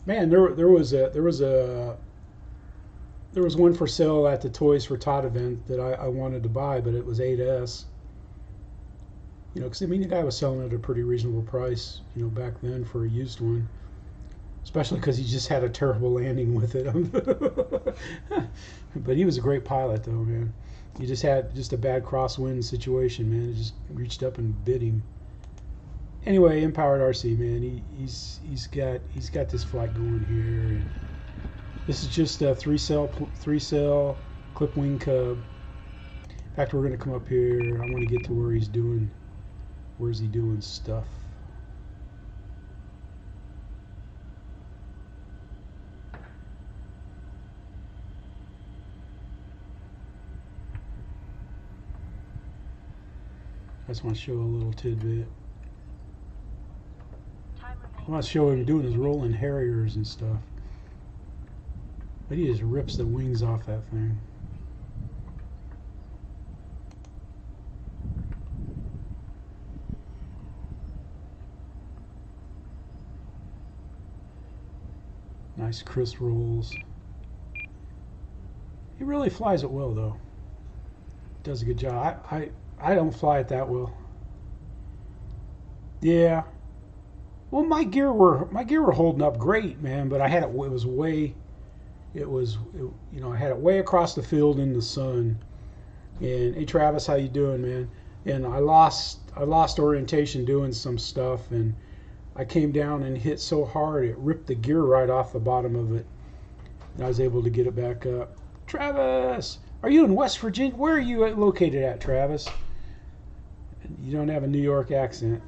Speaker 1: man, there was one for sale at the Toys for Tot event that I wanted to buy, but it was 8S. You know, because I mean, the guy was selling it at a pretty reasonable price, you know, back then for a used one. Especially because he just had a terrible landing with it. But he was a great pilot, though, man. He just had just a bad crosswind situation, man. It just reached up and bit him. Anyway, EpoeredRC, man. He's got this flight going here. And this is just a three cell clip wing cub. In fact, we're gonna come up here. I want to get to where he's doing. Where's he doing stuff? I just want to show a little tidbit. I want to show him doing his rolling Harriers and stuff. But he just rips the wings off that thing. Nice crisp rolls. He really flies it well, though. Does a good job. I don't fly it that well. Yeah. Well, my gear were holding up great, man. But I had it. You know, I had it way across the field in the sun. And hey, Travis, how you doing, man? And I lost orientation doing some stuff, and I came down and hit so hard it ripped the gear right off the bottom of it. And I was able to get it back up. Travis, are you in West Virginia? Where are you located at, Travis? You don't have a New York accent.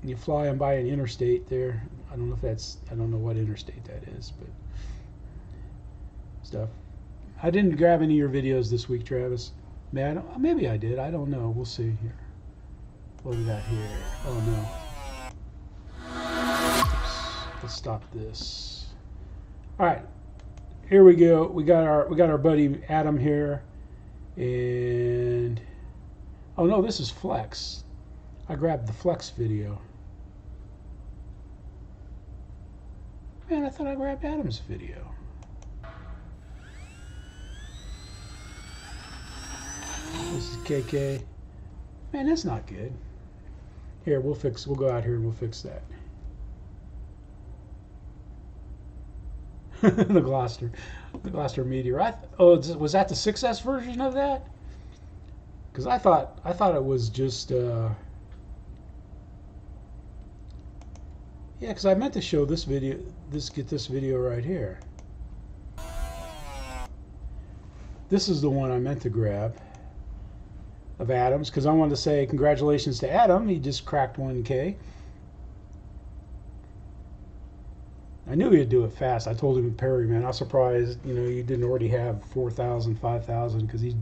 Speaker 1: You fly by an interstate there. I don't know what interstate that is, but stuff. I didn't grab any of your videos this week, Travis. Maybe I did. I don't know. We'll see here. What do we got here? Oh no. Oops. Let's stop this. All right. Here we go. We got our buddy Adam here, and oh no, this is Flex. I grabbed the Flex video. Man, I thought I grabbed Adam's video. This is KK. Man, that's not good. Here, we'll go out here and we'll fix that. the Gloucester Meteor. Was that the 6S version of that? Because I thought it was just yeah, because I meant to show this video. Get this video right here. This is the one I meant to grab of Adam's, because I wanted to say congratulations to Adam. He just cracked 1K. I knew he'd do it fast. I told him, Perry, man, I was surprised, you know, you didn't already have 4,000, 5,000, because he,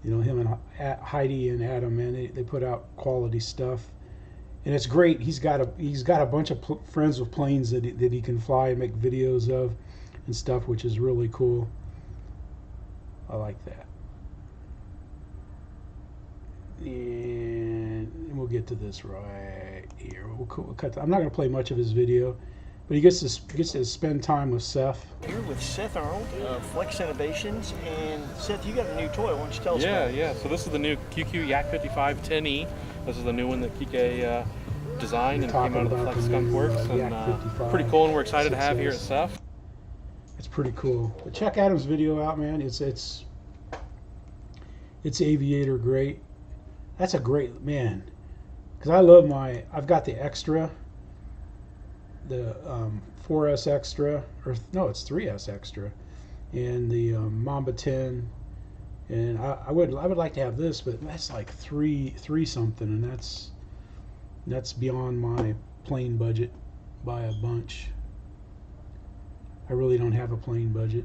Speaker 1: you know, him and Heidi and Adam, man, they put out quality stuff, and it's great. He's got a bunch of friends with planes that he can fly and make videos of and stuff, which is really cool. I like that. And we'll get to this right here. We'll cut. I'm not going to play much of his video, but he gets to spend time with Seth.
Speaker 9: Here with Seth Arnold of Flex Innovations, and Seth, you got a new toy. Why don't you tell us about it?
Speaker 10: Yeah. So this is the new QQ Yak 55 10E. This is the new one that Kike designed and came out of the Flex Skunk Works, and pretty cool. And we're excited to have here at Seth.
Speaker 1: It's pretty cool. But check Adam's video out, man. It's aviator great. That's a great, man, because I love I've got the Extra, the 4S Extra, or no, it's 3S Extra, and the Mamba 10, and I would like to have this, but that's like three something, and that's beyond my plane budget by a bunch. I really don't have a plane budget.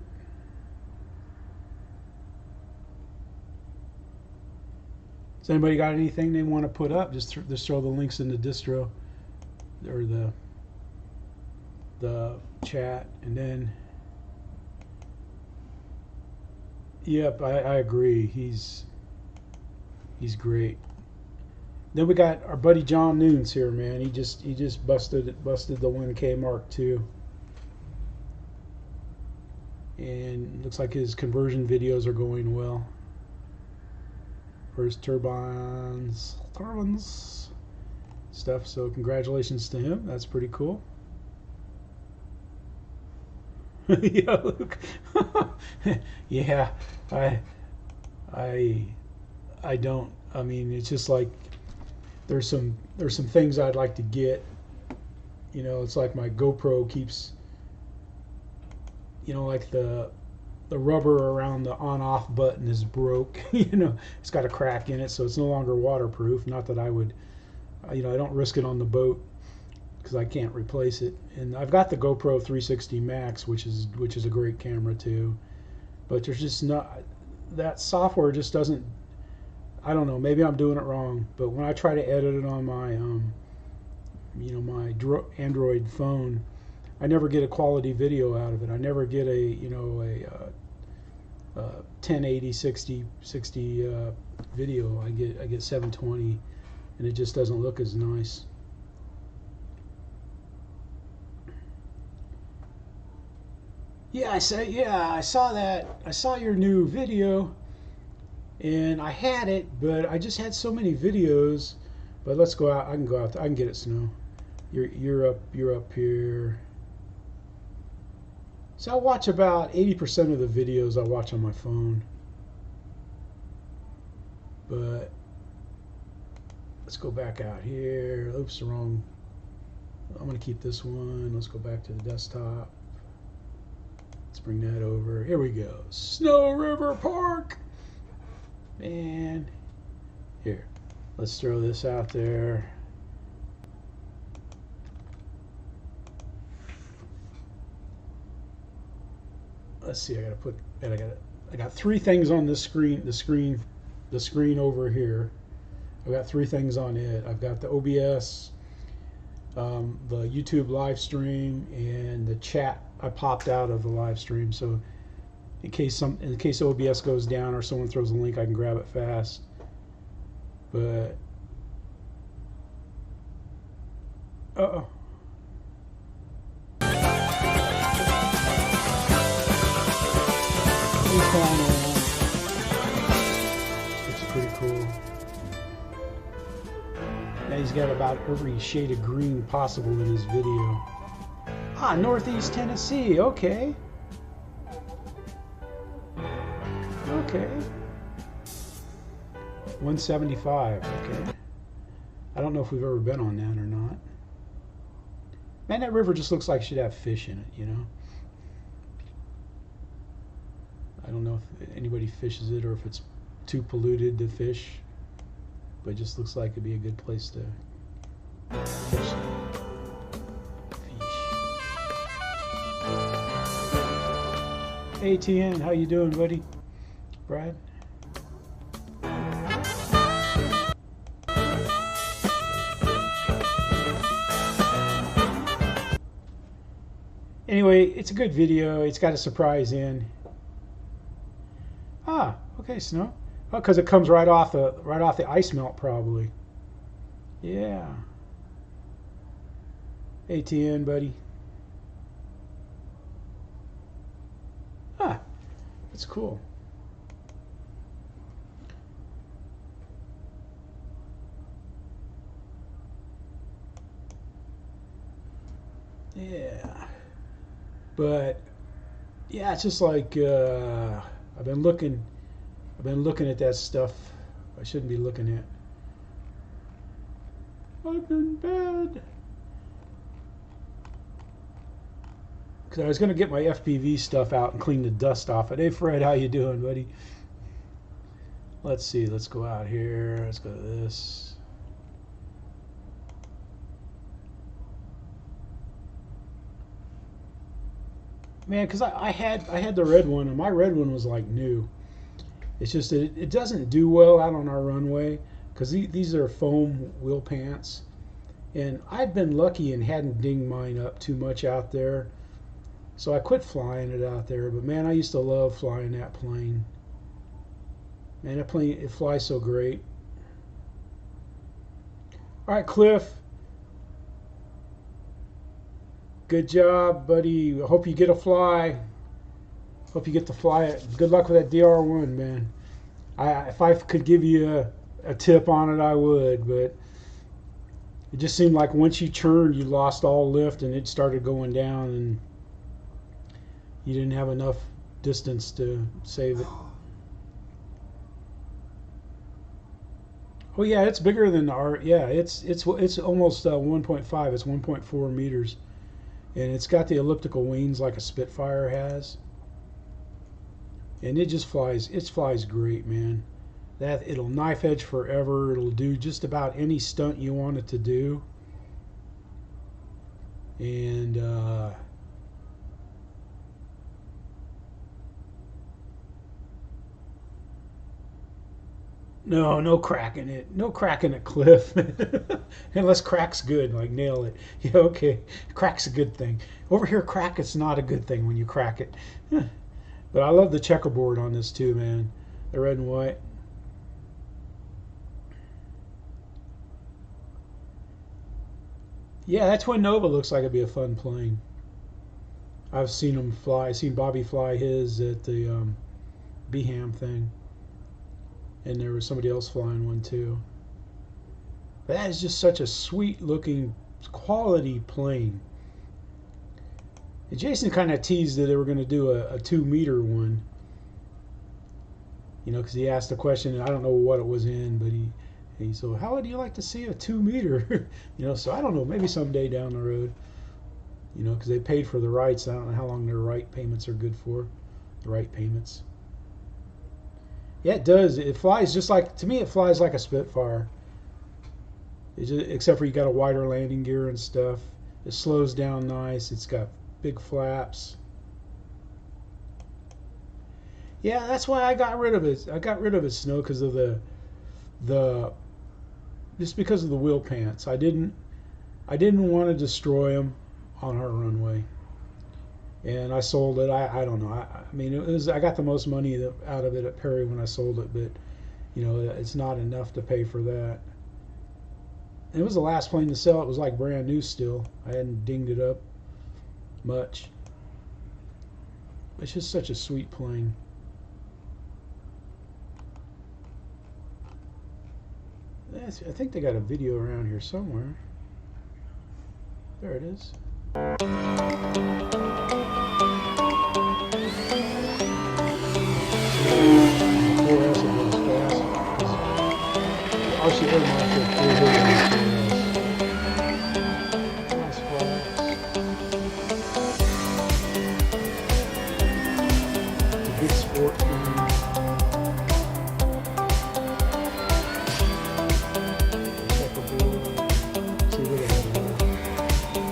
Speaker 1: Has anybody got anything they want to put up? Just throw the links in the distro or the chat, and then yep, I agree. He's great. Then we got our buddy John Noonz here, man. He just busted the 1K mark too. And looks like his conversion videos are going well. first turbines stuff. So congratulations to him. That's pretty cool. Yeah, Luke. Yeah, I don't. I mean, it's just like there's some things I'd like to get. You know, it's like my GoPro keeps, you know, like the rubber around the on-off button is broke. You know, it's got a crack in it, so it's no longer waterproof. Not that I would, you know, I don't risk it on the boat because I can't replace it. And I've got the GoPro 360 Max, which is a great camera too, but there's just not, that software just doesn't. I don't know. Maybe I'm doing it wrong, but when I try to edit it on my you know, my Android phone, I never get a quality video out of it. I never get a, you know, a 1080 60 video. I get 720, and it just doesn't look as nice. Yeah, I saw that. I saw your new video, and I had it, but I just had so many videos. But let's go out. I can go out. I can get it, Snow. You're up here. So I watch about 80% of the videos I watch on my phone. But let's go back out here. Oops, wrong. I'm going to keep this one. Let's go back to the desktop. Let's bring that over. Here we go. Snow River Park. And here. Let's throw this out there. Let's see. I got 3 things on this screen. The screen over here. I've got 3 things on it. I've got the OBS, the YouTube live stream, and the chat. I popped out of the live stream, so in case OBS goes down or someone throws a link, I can grab it fast. But it's pretty cool. Now he's got about every shade of green possible in his video. Ah, Northeast Tennessee. Okay. Okay. 175. Okay. I don't know if we've ever been on that or not. Man, that river just looks like it should have fish in it, you know? I don't know if anybody fishes it or if it's too polluted to fish, but it just looks like it'd be a good place to fish. Hey TN, how you doing, buddy? Brad? Anyway, it's a good video. It's got a surprise in. Ah, okay, Snow. Oh, because it comes right off the ice melt, probably. Yeah. ATN, buddy. Ah, that's cool. Yeah. But yeah, it's just like I've been looking at that stuff I shouldn't be looking at. I'm in bed. Because I was going to get my FPV stuff out and clean the dust off it. Hey Fred, how you doing, buddy? Let's see, let's go out here. Let's go to this. Man, because I had the red one, and my red one was like new. It's just that it doesn't do well out on our runway because these are foam wheel pants, and I'd been lucky and hadn't dinged mine up too much out there, so I quit flying it out there. But man, I used to love flying that plane. Man, that plane, it flies so great. All right, Cliff. Good job, buddy. I hope you get a fly. Hope you get to fly it. Good luck with that DR1, man. If I could give you a tip on it, I would, but it just seemed like once you turned, you lost all lift and it started going down, and you didn't have enough distance to save it. Oh yeah, it's bigger than our. Yeah, it's almost 1.5. It's 1.4 meters, and it's got the elliptical wings like a Spitfire has, and it just flies. It flies great, man. It'll knife edge forever. It'll do just about any stunt you want it to do, and no cracking it. No cracking it, Cliff. Unless crack's good, like nail it. Yeah, okay. Crack's a good thing. Over here, crack, it's not a good thing when you crack it. But I love the checkerboard on this too, man. The red and white. Yeah, that Twin Nova looks like it'd be a fun plane. I've seen him fly. I've seen Bobby fly his at the Bham thing. And there was somebody else flying one too. But that is just such a sweet looking quality plane. And Jason kind of teased that they were going to do a 2-meter one. You know, because he asked a question, and I don't know what it was in, but he said, how would you like to see a 2-meter? You know, so I don't know, maybe someday down the road. You know, because they paid for the rights. I don't know how long their right payments are good for. The right payments. Yeah, it does. It flies just like, to me, it flies like a Spitfire. Except for you got a wider landing gear and stuff. It slows down nice. It's got big flaps. Yeah, that's why I got rid of it. I got rid of it, Snow, because of just because of the wheel pants. I didn't want to destroy them on our runway. And I sold it. I don't know. I mean, I got the most money out of it at Perry when I sold it, but you know, it's not enough to pay for that. And it was the last plane to sell. It was like brand new still. I hadn't dinged it up much. It's just such a sweet plane. I think they got a video around here somewhere. There it is.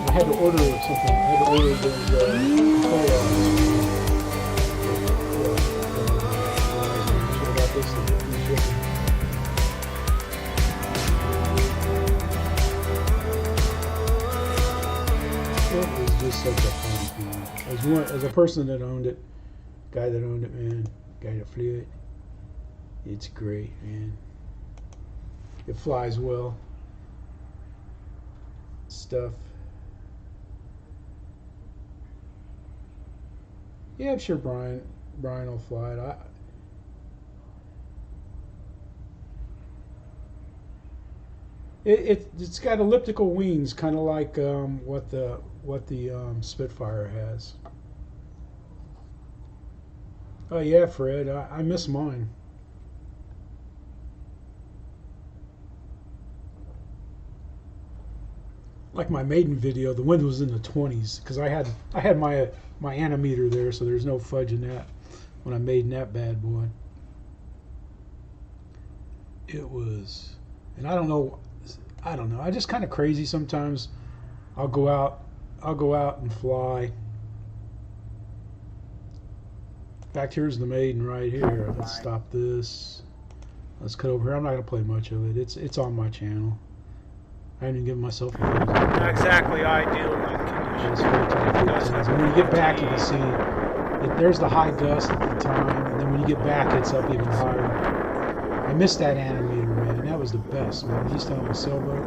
Speaker 1: I had to order something. I had to order those It was just such a fun thing. As a person that owned it, guy that owned it, man, guy that flew it, it's great, man. It flies well. Stuff. Yeah, I'm sure Brian will fly it. It's got elliptical wings, kind of like what the Spitfire has. Oh yeah, Fred, I miss mine. Like my Maiden video, the wind was in the 20s because I had my animeter there, so there's no fudging that when I made that bad boy. It was, and I don't know. I just kind of crazy sometimes. I'll go out and fly. In fact, here's the Maiden right here. Let's stop this. Let's cut over here. I'm not gonna play much of it. It's on my channel. I haven't even given myself a reason.
Speaker 11: Not exactly ideal conditions.
Speaker 1: And when you get back, you can see there's the high gust at the time, and then when you get back, it's up even higher. I missed that animator, man. That was the best, man. I used to have a sailboat.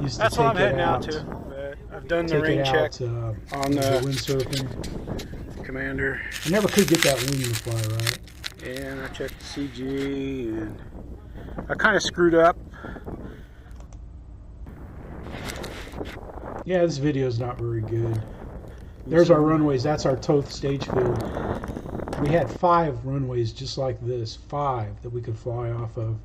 Speaker 11: That's what I'm heading out to. I've done the rain check on the
Speaker 1: windsurfing
Speaker 11: Commander.
Speaker 1: I never could get that wing to fly right.
Speaker 11: And I checked the CG, and I kind of screwed up.
Speaker 1: Yeah, this video is not very good. There's our runways. That's our Toth stage field. We had 5 runways just like this, 5 that we could fly off of.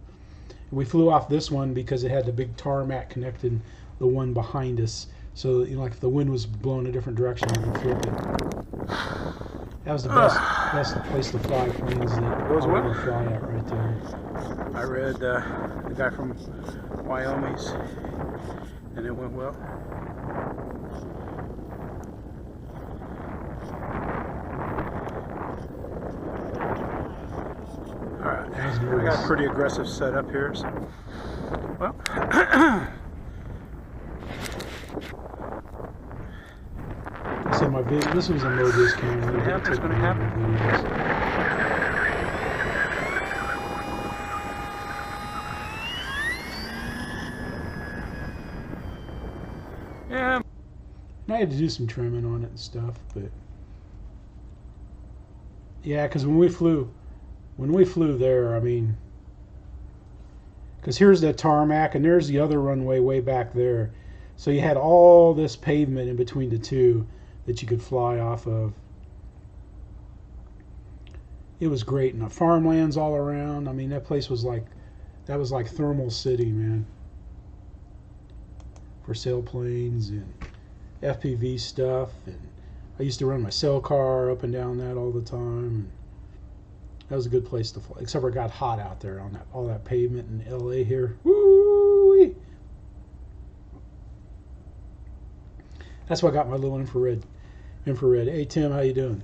Speaker 1: We flew off this one because it had the big tarmac connecting the one behind us. So, you know, like if the wind was blowing a different direction, we could flip it. That was the best place to fly planes that
Speaker 11: was what?
Speaker 1: Fly at right there.
Speaker 11: I read the guy from Wyoming's, and it went well. Alright, we got a pretty aggressive setup here, so, well,
Speaker 1: so my video, this was a no discount.
Speaker 11: It's going to happen. Yeah.
Speaker 1: I had to do some trimming on it and stuff, but yeah, because when we flew there, I mean, because here's the tarmac and there's the other runway way back there, so you had all this pavement in between the two that you could fly off of. It was great, and the farmlands all around. I mean, that place was like, that was like Thermal City, man, for sailplanes and FPV stuff. And I used to run my sail car up and down that all the time. And that was a good place to fly, except for it got hot out there on that all that pavement in LA here. Woo-wee. That's why I got my little infrared. Hey Tim, how you doing?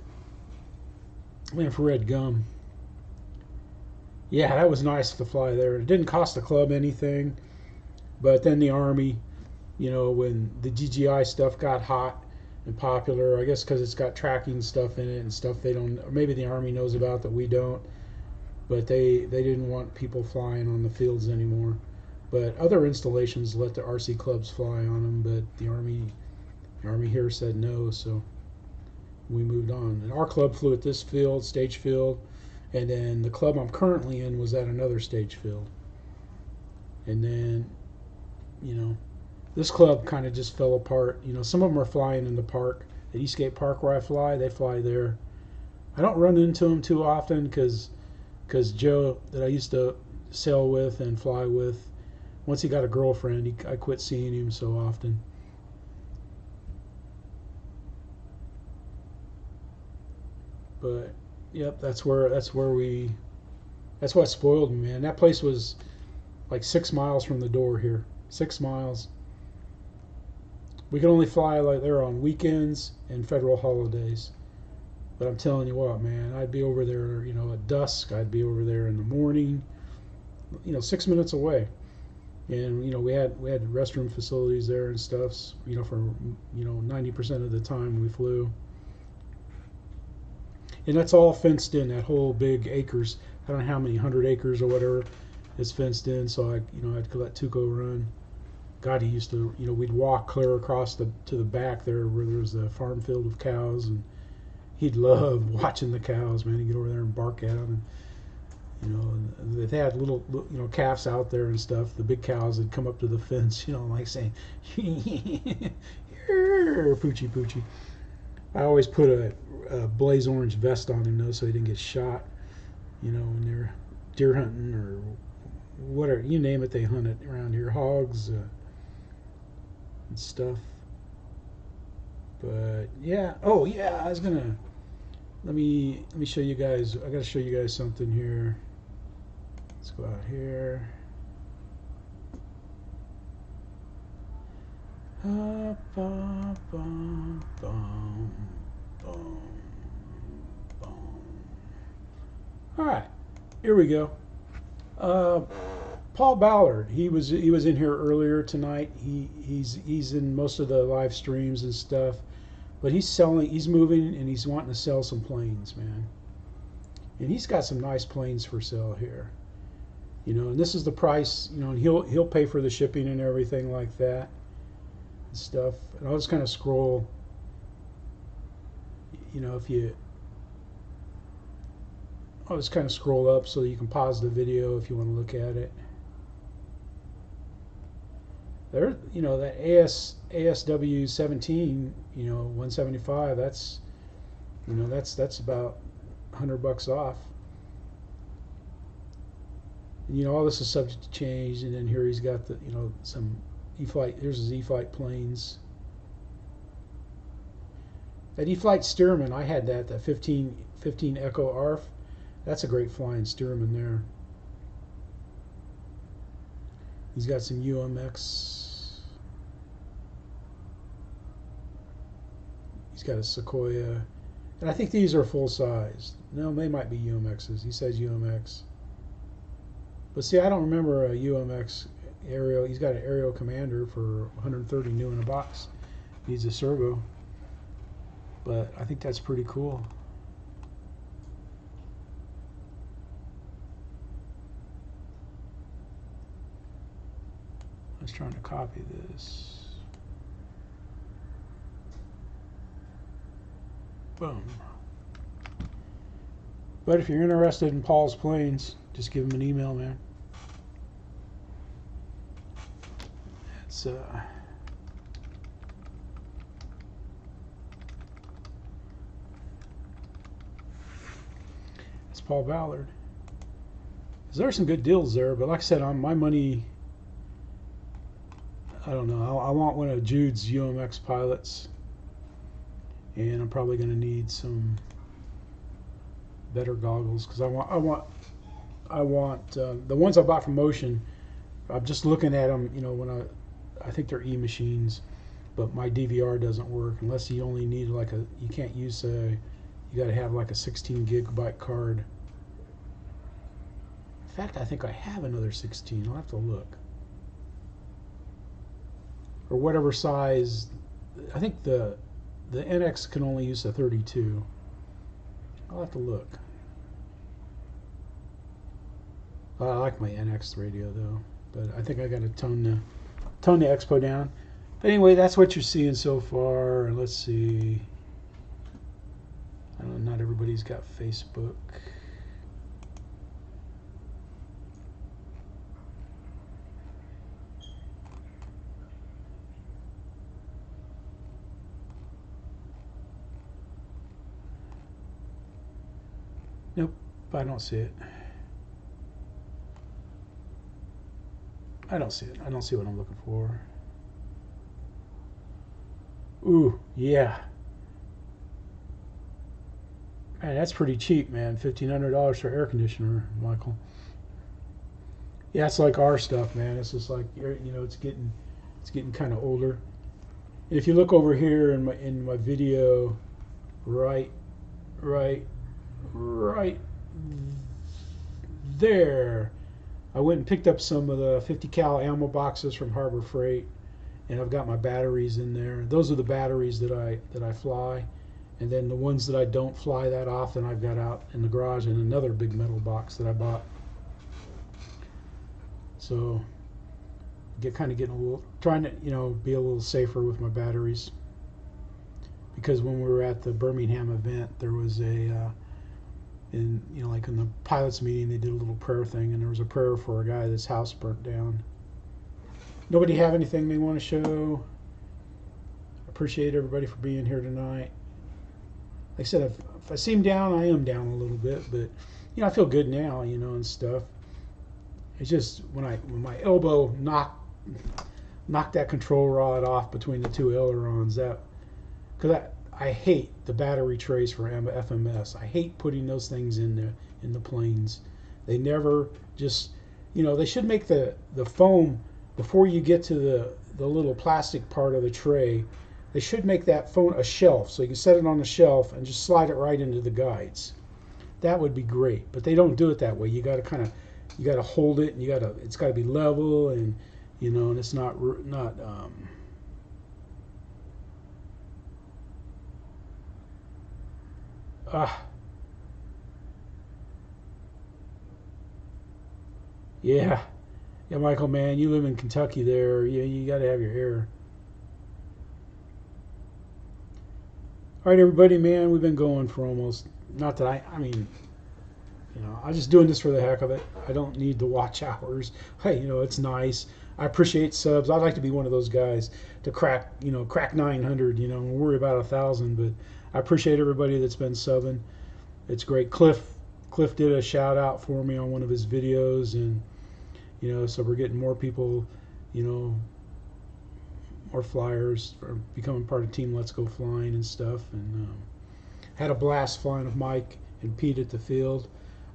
Speaker 1: Infrared gum. Yeah, that was nice to fly there. It didn't cost the club anything, but then the Army, you know, when the DJI stuff got hot and popular, I guess because it's got tracking stuff in it and stuff they don't, or maybe the Army knows about that we don't, but they didn't want people flying on the fields anymore. But other installations let the RC clubs fly on them, but the Army here said no, so we moved on. And our club flew at this field, stage field, and then the club I'm currently in was at another stage field. And then, you know, this club kind of just fell apart. You know, some of them are flying in the park, at Eastgate Park where I fly, they fly there. I don't run into them too often because Joe, that I used to sail with and fly with, once he got a girlfriend, I quit seeing him so often. But yep, that's what spoiled me, man. That place was like 6 miles from the door here. 6 miles. We could only fly like there on weekends and federal holidays. But I'm telling you what, man, I'd be over there, you know, at dusk. I'd be over there in the morning, you know, 6 minutes away. And, you know, we had restroom facilities there and stuff, you know, for, you know, 90% of the time we flew. And that's all fenced in, that whole big acres. I don't know how many, 100 acres or whatever is fenced in, so I'd let Tuco run. God, he used to, you know, we'd walk clear across to the back there where there was a farm field of cows, and he'd love watching the cows, man. He'd get over there and bark at them. And, you know, and they had little, you know, calves out there and stuff. The big cows would come up to the fence, you know, like saying, poochie, poochie. I always put a blaze orange vest on him, though, so he didn't get shot, you know, when they're deer hunting or whatever, you name it, they hunt it around here, hogs and stuff. But yeah, oh yeah, I was gonna, let me show you guys, I gotta show you guys something here. Let's go out here. Bum, bum, bum, bum, bum. All right, here we go. Paul Ballard, he was in here earlier tonight. He's in most of the live streams and stuff, but he's moving, and he's wanting to sell some planes, man. And he's got some nice planes for sale here, you know. And this is the price, you know. And he'll pay for the shipping and everything like that. Stuff, and I'll just kind of scroll, you know, if you I'll just kind of scroll up so you can pause the video if you want to look at it. There, you know, that ASW 17, you know, 175. That's, you know, that's about $100 off. And, you know, all this is subject to change. And then here he's got the, you know, some Eflite. Here's his Eflite planes. That Eflite Stearman, I had that 15 Echo ARF. That's a great flying Stearman there. He's got some UMX. He's got a Sequoia. And I think these are full size. No, they might be UMXs. He says UMX. But see, I don't remember a UMX aerial. He's got an aerial commander for 130 new in a box. Needs a servo. But I think that's pretty cool. I was trying to copy this. Boom. But if you're interested in Paul's planes, just give him an email, man. It's Paul Ballard. There are some good deals there, but like I said, on my money, I don't know. I want one of Jude's UMX pilots, and I'm probably going to need some better goggles because I want the ones I bought from Motion. I'm just looking at them, you know, when I think they're E-machines, but my DVR doesn't work unless you only need like you can't use you got to have like a 16 gigabyte card. In fact, I think I have another 16. I'll have to look. Or whatever size. I think the NX can only use a 32. I'll have to look. I like my NX radio though, but I think I got to tone the expo down. But anyway, that's what you're seeing so far. Let's see. I don't know, not everybody's got Facebook. Nope, I don't see it. I don't see it. I don't see what I'm looking for. Ooh, yeah. Man, that's pretty cheap, man. $1,500 for air conditioner, Michael. Yeah, it's like our stuff, man. It's just like, you know, it's getting kind of older. And if you look over here in my video, right there, I went and picked up some of the 50 cal ammo boxes from Harbor Freight, and I've got my batteries in there. Those are the batteries that I fly, and then the ones that I don't fly that often I've got out in the garage in another big metal box that I bought. So getting a little, trying to, you know, be a little safer with my batteries, because when we were at the Birmingham event, there was you know, like in the pilots meeting, they did a little prayer thing, and there was a prayer for a guy that's house burnt down. Nobody have anything they want to show? Appreciate everybody for being here tonight. Like I said, if I seem down, I am down a little bit, but you know, I feel good now, you know, and stuff. It's just when my elbow knocked that control rod off between the two ailerons, because I hate the battery trays for FMS. I hate putting those things in the planes. They never just, you know, they should make the foam before you get to the little plastic part of the tray. They should make that foam a shelf, so you can set it on a shelf and just slide it right into the guides. That would be great, but they don't do it that way. You got to hold it, and it's got to be level, and you know, and it's not yeah, Michael, man, you live in Kentucky there. Yeah, you got to have your air. All right, everybody, man, we've been going for almost, not that I mean, You know, I'm just doing this for the heck of it. I don't need the watch hours. Hey, you know, it's nice. I appreciate subs. I'd like to be one of those guys to crack 900, you know, and worry about 1,000. But I appreciate everybody that's been subbing. It's great. Cliff did a shout out for me on one of his videos, and you know, so we're getting more people, you know, more flyers for becoming part of Team Let's Go Flying and stuff. And had a blast flying with Mike and Pete at the field.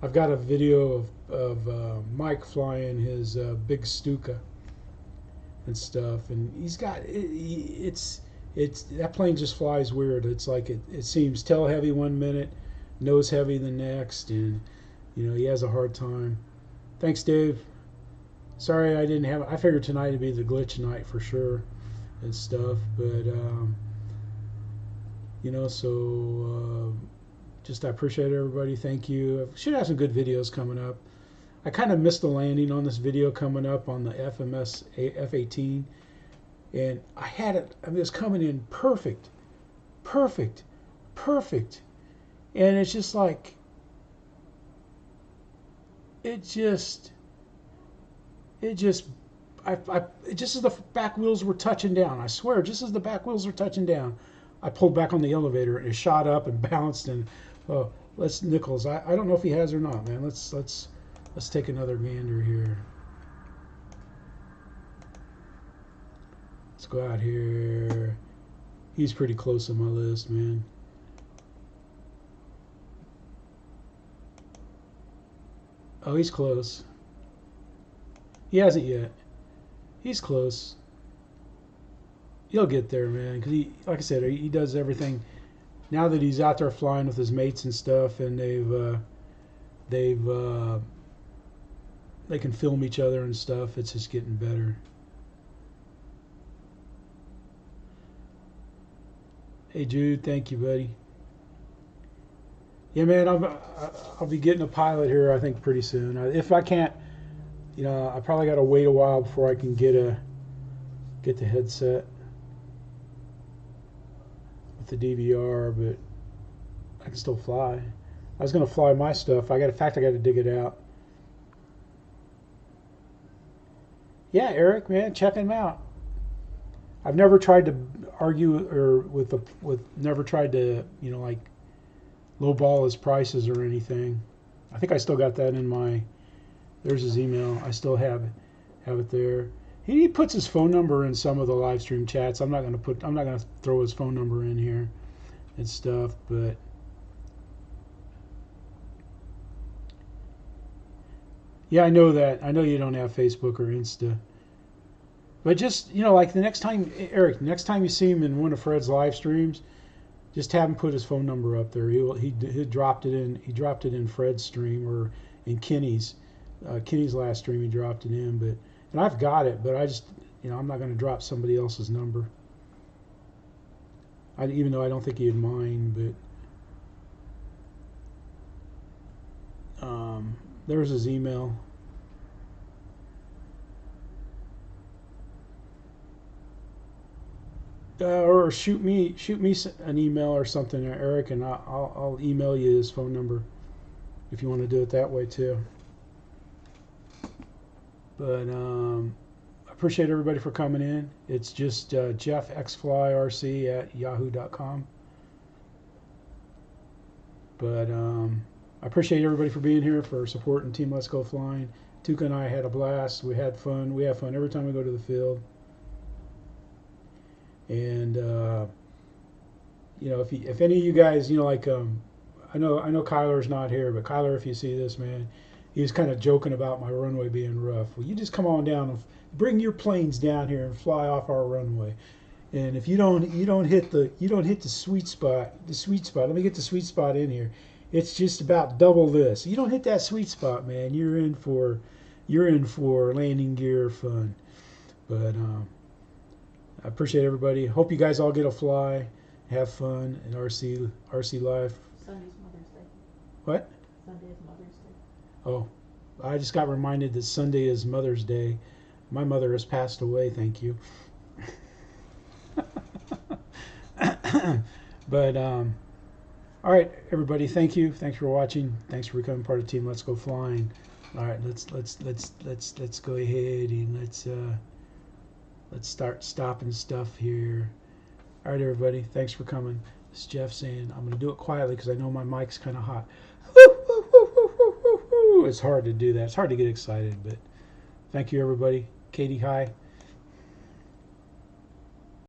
Speaker 1: I've got a video of Mike flying his big Stuka and stuff, and he's got it's that plane just flies weird. It's like it seems tail heavy one minute, nose heavy the next, and you know, he has a hard time. Thanks, Dave. Sorry I didn't have. I figured tonight would be the glitch night for sure and stuff, but you know, so just I appreciate everybody. Thank you. I should have some good videos coming up. I kind of missed the landing on this video coming up on the FMS F-18, and I had it. I mean, it was coming in perfect, and it's just like it just as the back wheels were touching down. I swear, just as the back wheels were touching down, I pulled back on the elevator and it shot up and bounced. And let's Nicholls. I don't know if he has or not, man. Let's take another gander here. Let's go out here. He's pretty close on my list, man. Oh, he's close. He hasn't yet. He's close. He'll get there, man. Because he, like I said, he does everything. Now that he's out there flying with his mates and stuff, and they can film each other and stuff. It's just getting better. Hey, Jude, thank you, buddy. Yeah, man, I'll be getting a pilot here, I think, pretty soon. If I can't, you know, I probably got to wait a while before I can get the headset with the DVR, but I can still fly. I was gonna fly my stuff. In fact, I got to dig it out. Yeah, Eric, man, check him out. I've never tried to argue never tried to, you know, like lowball his prices or anything. I think I still got that in my. There's his email. I still have it there. He puts his phone number in some of the live stream chats. I'm not gonna throw his phone number in here and stuff, but yeah, I know that. I know you don't have Facebook or Insta. But just, you know, like the next time, Eric, next time you see him in one of Fred's live streams, just have him put his phone number up there. He dropped it in. He dropped it in Fred's stream or in Kenny's last stream. He dropped it in, and I've got it, but I just, you know, I'm not going to drop somebody else's number. Even though I don't think he'd mind, but there's his email. Or shoot me an email or something, Eric, and I'll email you his phone number if you want to do it that way too. But I appreciate everybody for coming in. It's just jeffxflyrc@yahoo.com. But I appreciate everybody for being here, for supporting Team Let's Go Flying. Tuka and I had a blast. We had fun. We have fun every time we go to the field. And you know, if any of you guys, you know, like I know Kyler's not here, but Kyler, if you see this, man, he was kind of joking about my runway being rough. Well, you just come on down and bring your planes down here and fly off our runway. And if you don't hit the sweet spot, let me get the sweet spot in here. It's just about double this. You don't hit that sweet spot, man, you're in for landing gear fun. But I appreciate everybody. Hope you guys all get a fly, have fun in RC life.
Speaker 12: Sunday's Mother's Day.
Speaker 1: What?
Speaker 12: Sunday is Mother's Day.
Speaker 1: Oh, I just got reminded that Sunday is Mother's Day. My mother has passed away, thank you. But All right, everybody. Thank you. Thanks for watching. Thanks for becoming part of Team Let's Go Flying. All right, let's go ahead and let's start stopping stuff here. All right, everybody. Thanks for coming. This is Jeff saying I'm going to do it quietly because I know my mic's kind of hot. It's hard to do that. It's hard to get excited, but thank you, everybody. Katie, hi.